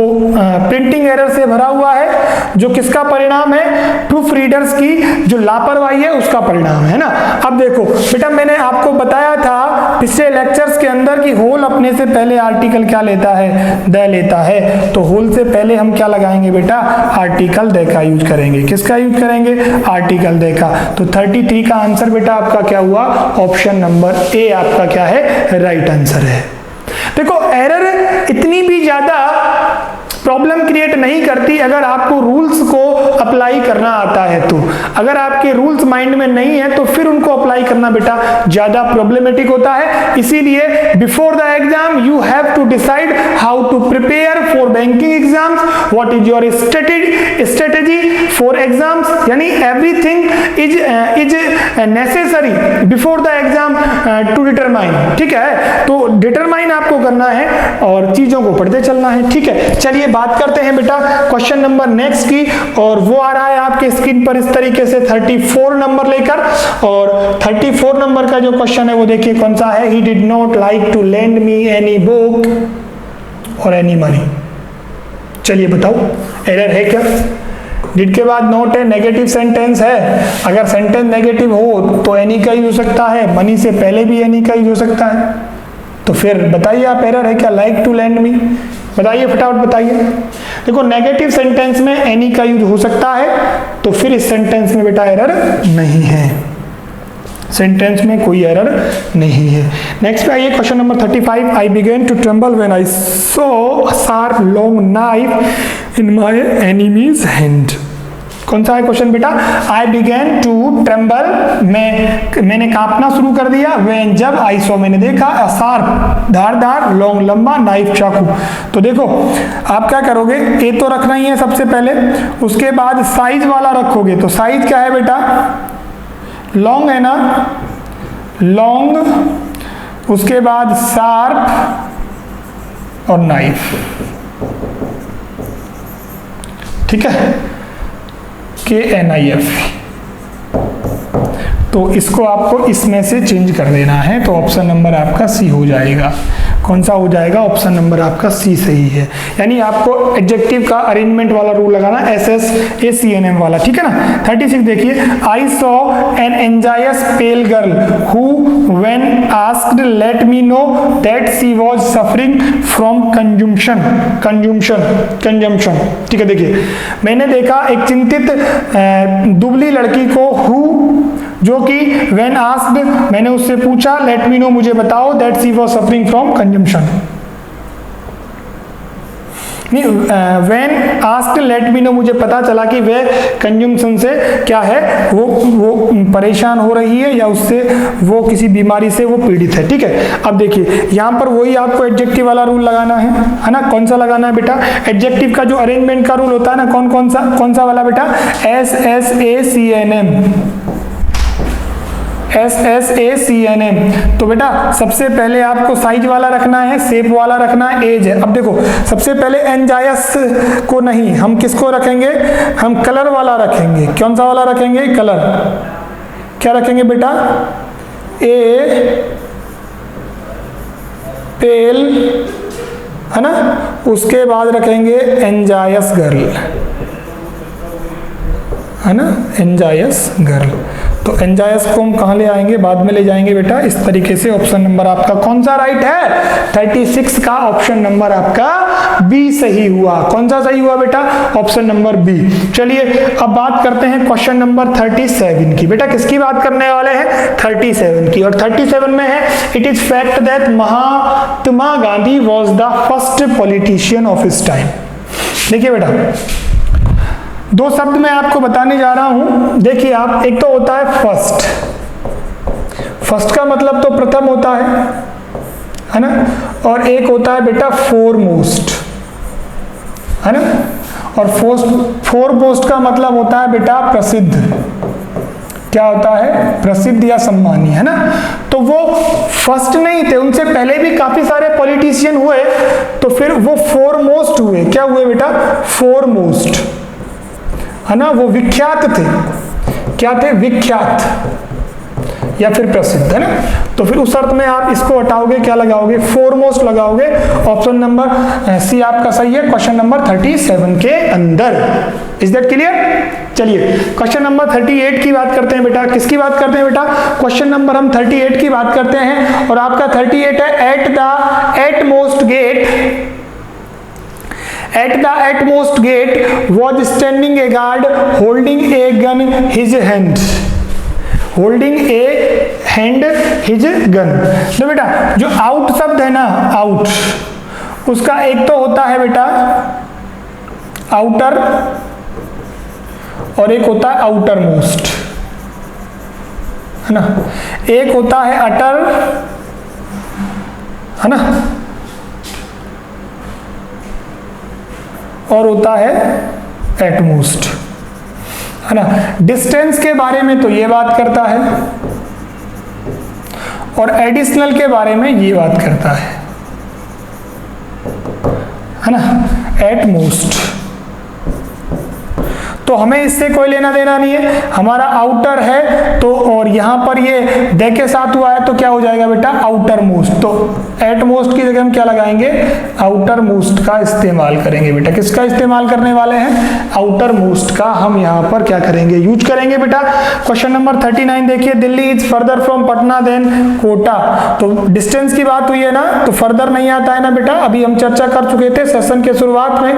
प्रिंटिंग एरर से भरा हुआ है, जो किसका परिणाम है, प्रूफ रीडर्स की जो लापरवाही है उसका परिणाम है ना। अब देखो बेटा, मैंने आपको बताया था पिछले लेक्चर्स के अंदर कि होल अपने से पहले आर्टिकल क्या लेता है, द लेता है। तो होल से पहले हम क्या लगाएंगे बेटा, आर्टिकल द का यूज करेंगे। किसका यूज करेंगे, आर्टिकल द का। तो 33 का आंसर बेटा आपका क्या हुआ, ऑप्शन नंबर ए आपका क्या है, राइट आंसर है। देखो एरर इतनी भी ज्यादा प्रॉब्लम क्रिएट नहीं करती अगर आपको रूल्स को अप्लाई करना आता है तो। अगर आपके रूल्स माइंड में नहीं है तो फिर उनको अप्लाई करना बेटा ज्यादा प्रॉब्लमेटिक होता है। इसीलिए before the exam you have to decide how to prepare for banking exams, what is your strategy for exams, यानी everything is necessary before the exam to determine. ठीक है, तो डिटरमाइन आपको करना है और चीजों को पढ़ते चलना है। ठीक है, चलिए बात करते हैं बेटा क्वेश्चन नंबर नेक्स्ट की, और वो आ रहा है आपके स्क्रीन पर इस तरीके से 34 नंबर लेकर। और 34 नंबर का जो क्वेश्चन है वो देखिए कौन सा है। He did not like to lend me any book or any money. चलिए बताओ एरर है क्या। डिड के बाद नोट है, नेगेटिव सेंटेंस है। अगर सेंटेंस नेगेटिव हो तो एनी का यूज हो सकता है, मनी से पहले भी एनी का यूज हो सकता है। तो फिर बताइए आप एरर है क्या, लाइक टू लेंड मी, बताइए फटाफट बताइए। देखो नेगेटिव सेंटेंस में एनी का यूज हो सकता है, तो फिर इस सेंटेंस में बेटा एरर नहीं है, सेंटेंस में कोई एरर नहीं है। नेक्स्ट पे आइए question number 35। I began to tremble when I saw a sharp long knife in my enemy's hand. कौन सा है क्वेश्चन बेटा, आई बिगेन टू ट्रेम्बल, मैंने कांपना शुरू कर दिया, व्हेन जब, आई सॉ मैंने देखा, अ शार्प धारदार, लॉन्ग लंबा, नाइफ चाकू। तो देखो आप क्या करोगे, ए तो रखना ही है सबसे पहले, उसके बाद साइज वाला रखोगे। तो साइज क्या है बेटा, लॉन्ग है ना, लॉन्ग, उसके बाद शार्प और नाइफ। ठीक है, KNIF। तो इसको आपको इसमें से चेंज कर देना है। तो ऑप्शन नंबर आपका सी हो जाएगा। कौन सा हो जाएगा, ऑप्शन नंबर आपका सी सही है। यानी आपको एडजेक्टिव का अरेंजमेंट वाला रूल लगाना, SSACNM वाला। ठीक है ना। 36 देखिए, I saw an anxious pale girl who when asked let me know that she was suffering from consumption. ठीक है, देखिए मैंने देखा एक चिंतित दुबली लड़की को, हु जो कि व्हेन आस्क्ड मैंने उससे पूछा, लेट मी नो मुझे बताओ, that she was suffering from consumption. When asked let me no मुझे पता चला कि वह कंजम्पशन से क्या है, वो परेशान हो रही है या उससे वो किसी बीमारी से वो पीड़ित है। ठीक है, अब देखिए यहाँ पर वही आपको एडजेक्टिव वाला रूल लगाना है ना। कौन सा लगाना है बेटा, एडजेक्टिव का जो अरेंजमेंट का रूल होता है ना, कौन सा वाला बेटा, SSACNM। तो बेटा सबसे पहले आपको साइज वाला रखना है, शेप वाला रखना है, एज है। अब देखो सबसे पहले एंजायस को नहीं, हम किसको रखेंगे, हम कलर वाला रखेंगे। कौन सा वाला रखेंगे, कलर। क्या रखेंगे बेटा, ए पेल, है ना, उसके बाद रखेंगे एंजायस गर्ल, है ना, एंजायस गर्ल। तो एंजायस को हम कहाँ ले आएंगे, बाद में ले जाएंगे बेटा। इस तरीके से ऑप्शन नंबर आपका कौन सा राइट है, 36 का ऑप्शन नंबर आपका बी सही हुआ। कौन सा सही हुआ बेटा, ऑप्शन नंबर बी। चलिए अब बात करते हैं क्वेश्चन नंबर 37 की। बेटा किसकी बात करने वाले हैं, 37 की। और 37 में है, it is fact that Mahatma Gandhi was the first politician of his time. देखिए बेटा दो शब्द मैं आपको बताने जा रहा हूं। देखिए आप, एक तो होता है फर्स्ट, फर्स्ट का मतलब तो प्रथम होता है ना, और एक होता है बेटा फोरमोस्ट। है ना। और फोरमोस्ट का मतलब होता है बेटा प्रसिद्ध, क्या होता है, प्रसिद्ध या सम्मानीय, है ना। तो वो फर्स्ट नहीं थे, उनसे पहले भी काफी सारे पॉलिटिशियन हुए, तो फिर वो फोरमोस्ट हुए। क्या हुए बेटा, फोरमोस्ट, है ना। वो विख्यात थे, क्या थे, विख्यात या फिर प्रसिद्ध, है ना। तो फिर उस अर्थ में आप इसको हटाओगे, क्या लगाओगे, फोरमोस्ट लगाओगे। ऑप्शन नंबर सी आपका सही है, क्वेश्चन नंबर 37 के अंदर। Is that clear? चलिए क्वेश्चन नंबर 38 की बात करते हैं बेटा। किसकी बात करते हैं बेटा, क्वेश्चन नंबर हम 38 की बात करते हैं, और आपका 38 है, at the utmost gate, at the utmost gate was standing a guard holding a gun his hand, holding a hand his gun। तो बेटा जो आउट शब्द है ना, आउट, उसका एक तो होता है बेटा आउटर और एक होता है आउटर मोस्ट, है ना। एक होता है अटर, है ना, और होता है एटमोस्ट, है ना। डिस्टेंस के बारे में तो ये बात करता है, और एडिशनल के बारे में ये बात करता है ना, एटमोस्ट। तो हमें इससे कोई लेना देना नहीं है, हमारा आउटर है तो, और यहां पर ये दे के साथ हुआ है तो क्या हो जाएगा बेटा, आउटर मोस्ट। तो एटमोस्ट की जगह हम क्या लगाएंगे, आउटर मोस्ट का इस्तेमाल करेंगे बेटा। किसका इस्तेमाल करने वाले हैं, आउटर मोस्ट का हम यहां पर क्या करेंगे, यूज करेंगे बेटा। क्वेश्चन नंबर 39 देखिए, Delhi is further from Patna than Kota. तो डिस्टेंस की बात हुई है ना, तो फर्दर नहीं आता है ना बेटा, अभी हम चर्चा कर चुके थे सेशन के शुरुआत में।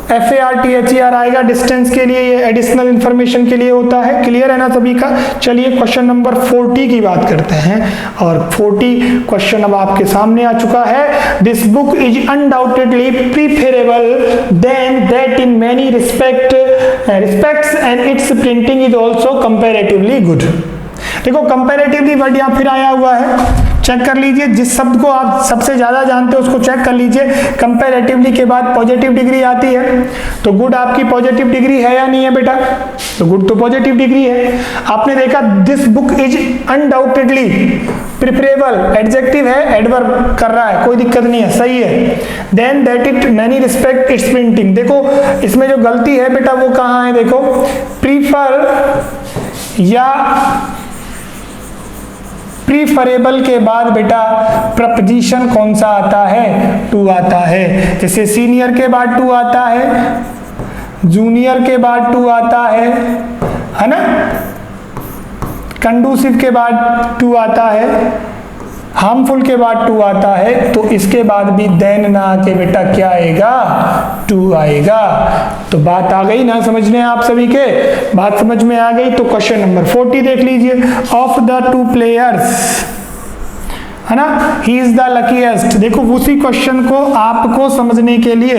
FARTHER आएगा डिस्टेंस के लिए, ये एडिशनल इंफॉर्मेशन के लिए होता है। क्लियर है ना सभी का। चलिए क्वेश्चन नंबर 40 की बात करते हैं, और 40 क्वेश्चन अब आपके सामने आ चुका है। This book is undoubtedly preferable than that in many respects and its printing is also comparatively good. देखो कंपैरेटिवली वर्ड यहाँ फिर आया हुआ है, चेक कर लीजिए। जिस शब्द को आप सबसे ज्यादा जानते हो उसको चेक कर लीजिए। कंपैरेटिवली के बाद पॉजिटिव डिग्री आती है, तो गुड आपकी पॉजिटिव डिग्री है या नहीं है बेटा, तो गुड तो पॉजिटिव डिग्री है। आपने देखा this book is undoubtedly preferable, adjective है, एडवर्ब कर रहा है, कोई दिक्कत नहीं है, सही है। Than that it many respect its printing. देखो इसमें जो गलती है बेटा वो कहाँ है, देखो प्रीफर या प्रीफरेबल के बाद बेटा प्रपोजिशन कौन सा आता है, टू आता है। जैसे सीनियर के बाद टू आता है, जूनियर के बाद टू आता है ना, कंडूसिव के बाद टू आता है, हार्मफुल के बाद टू आता है, तो इसके बाद भी देन ना आके बेटा क्या आएगा, टू आएगा। तो बात आ गई ना समझने आप सभी के, बात समझ में आ गई। तो क्वेश्चन नंबर 40 देख लीजिए। ऑफ द टू प्लेयर्स, है ना, ही इज द लकीएस्ट। देखो उसी क्वेश्चन को आपको समझने के लिए,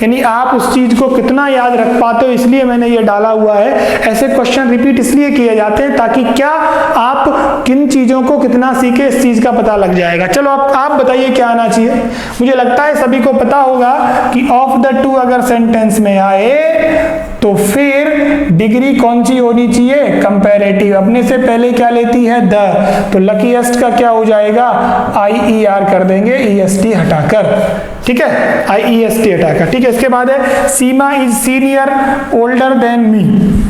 यानी आप उस चीज को कितना याद रख पाते हो, इसलिए मैंने ये डाला हुआ है। ऐसे क्वेश्चन रिपीट इसलिए किए जाते हैं ताकि क्या आप किन चीजों को कितना सीखे, इस चीज का पता लग जाएगा। चलो आप बताइए क्या आना चाहिए। मुझे लगता है सभी को पता होगा कि ऑफ द टू अगर सेंटेंस में आए तो फिर डिग्री कौन सी होनी चाहिए, कंपैरेटिव। अपने से पहले क्या लेती है, द, तो लकीएस्ट का क्या हो जाएगा, IER कर देंगे, EST हटाकर, ठीक है, IEST हटाकर, ठीक है। इसके बाद है Seema is senior older than me,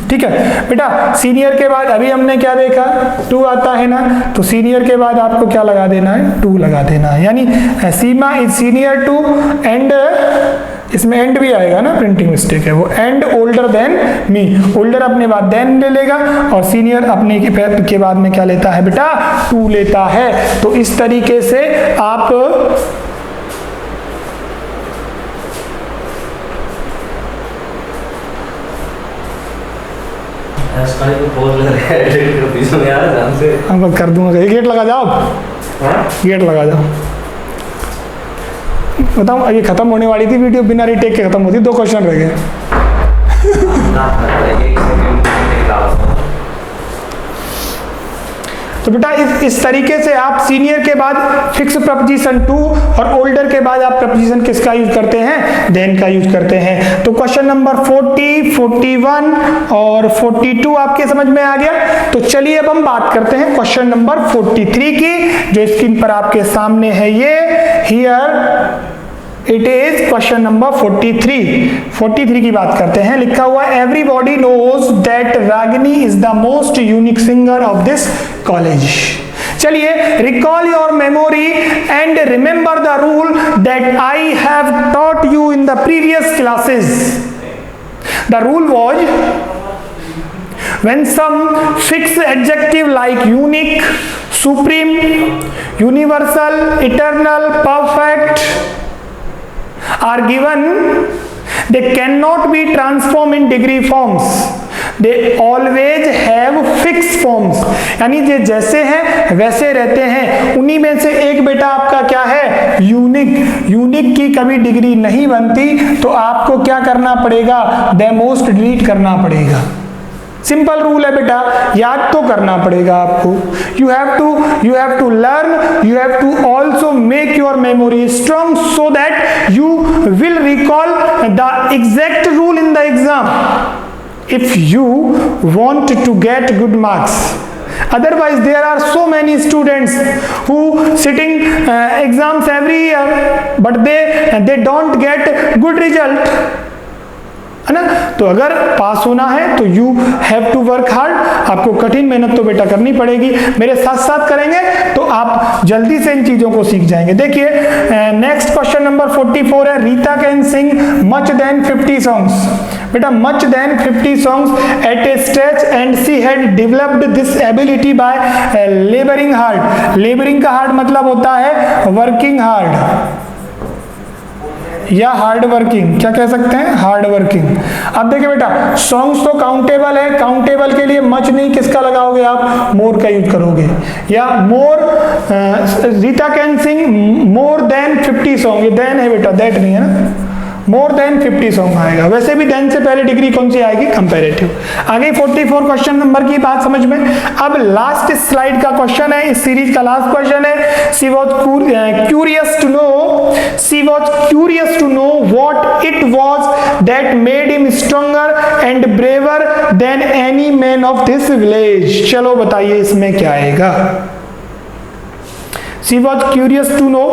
ठीक है बेटा। सीनियर के बाद अभी हमने क्या देखा, टू आता है ना, तो सीनियर के बाद आपको क्या लगा देना है, टू लगा देना है। यानी सीमा इज सीनियर टू एंड, इसमें एंड भी आएगा ना, प्रिंटिंग मिस्टेक है वो, and older than me. Older अपने बाद देन ले लेगा, और सीनियर अपने के बाद में क्या लेता है बेटा, टू लेता है। तो इस तरीके से आप अब कर दूंगा, गेट लगा जाओ, गेट लगा जाओ। बताऊं ये खत्म होने वाली थी वीडियो, बिना रीटेक के खत्म होती, 2 क्वेश्चन रह गए। तो बेटा इस तरीके से आप सीनियर के बाद फिक्स प्रपोजिशन टू और ओल्डर के बाद आप प्रपोजिशन किसका यूज करते हैं, देन का यूज करते हैं। तो क्वेश्चन नंबर 40, 41 और 42 आपके समझ में आ गया। तो चलिए अब हम बात करते हैं क्वेश्चन नंबर 43 की, जो स्क्रीन पर आपके सामने है। ये here it is question number 43 की बात करते हैं। लिखा हुआ है everybody knows that Ragini is the most unique singer of this college. चलिए, recall your memory and remember the rule that I have taught you in the previous classes. The rule was when some fixed adjective like unique, supreme, universal, eternal, perfect are given, they cannot be transformed in degree forms, they always have fixed forms। यानी ये जैसे हैं वैसे रहते हैं। उन्हीं में से एक बेटा आपका क्या है, यूनिक की कभी डिग्री नहीं बनती, तो आपको क्या करना पड़ेगा, द मोस्ट डिलीट करना पड़ेगा। सिंपल रूल है बेटा, याद तो करना पड़ेगा आपको। You have to learn, you have to also make your memory strong so that you will recall the exact rule in the exam if you want to get good marks. Otherwise, there are so many students who sitting exams every year, but they don't get good result, है ना। तो अगर पास होना है तो you have to work hard, आपको कठिन मेहनत तो बेटा करनी पड़ेगी। मेरे साथ साथ करेंगे तो आप जल्दी से इन चीजों को सीख जाएंगे। देखिए नेक्स्ट क्वेश्चन नंबर 44 है, Rita can sing much than 50 songs. बेटा much than 50 songs at a stretch and she had developed this ability by labouring hard. Labouring का हार्ड मतलब होता है वर्किंग हार्ड या हार्ड वर्किंग, क्या कह सकते हैं, हार्ड वर्किंग। अब देखिए बेटा सॉन्ग्स तो काउंटेबल है, काउंटेबल के लिए मच नहीं, किसका लगाओगे आप, मोर का यूज करोगे। या more, Rita can sing more than 50 song, ये देन है बेटा, दैट नहीं है ना, मोर देन 50 सॉन्ग आएगा। वैसे भी देन से पहले डिग्री कौन सी आएगी, कंपैरेटिव। आगे 44 क्वेश्चन नंबर की बात समझ में। अब लास्ट स्लाइड का क्वेश्चन है, इस सीरीज का लास्ट क्वेश्चन है। She was curious to know what it was that made him stronger and braver than any man of this village. चलो बताइए इसमें क्या आएगा। She was curious to know,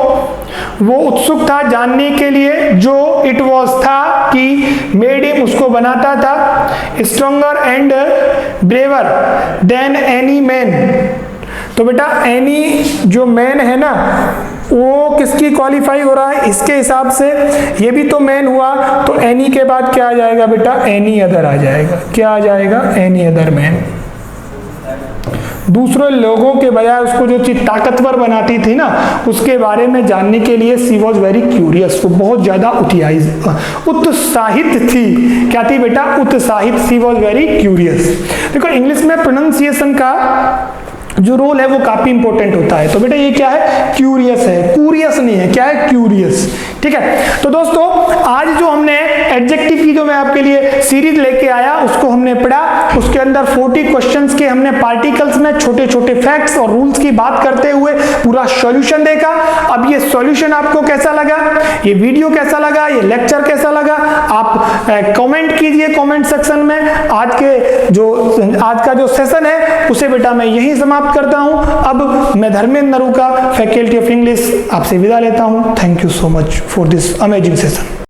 वो उत्सुक था जानने के लिए, जो इट वॉज था कि मेड हिम उसको बनाता था, stronger and braver than any man. तो बेटा एनी जो मैन है ना, वो किसकी क्वालिफाई हो रहा है, इसके हिसाब से ये भी तो मैन हुआ, तो एनी के बाद क्या आ जाएगा बेटा, एनी अदर आ जाएगा। क्या आ जाएगा, एनी अदर मैन। दूसरे लोगों के बजाय उसको जो चीज ताकतवर बनाती थी ना, उसके बारे में जानने के लिए सी वॉज वेरी क्यूरियस, वो बहुत ज्यादा उत्साहित थी। क्या थी बेटा, उत्साहित। सी वॉज वेरी क्यूरियस। देखो इंग्लिश में प्रोनाउंसिएशन का जो रोल है वो काफी इंपॉर्टेंट होता है। तो बेटा ये क्या है, क्यूरियस है, क्यूरियस नहीं है, क्या है, क्यूरियस। ठीक है, तो दोस्तों आज जो हमने एडजेक्टिव की जो मैं आपके लिए सीरीज लेके आया उसको हमने पढ़ा। उसके अंदर 40 क्वेश्चंस के हमने पार्टिकल्स में छोटे छोटे फैक्ट्स और रूल्स की बात करते हुए पूरा सॉल्यूशन देखा। अब ये सॉल्यूशन आपको कैसा लगा, ये वीडियो कैसा लगा, ये लेक्चर कैसा लगा, आप कमेंट कीजिए कमेंट सेक्शन में। आज का जो सेशन है उसे बेटा मैं यही समाप्त करता हूं। अब मैं Dharmendra Naruka, faculty of English, आपसे विदा लेता हूं। Thank you so much for this amazing session.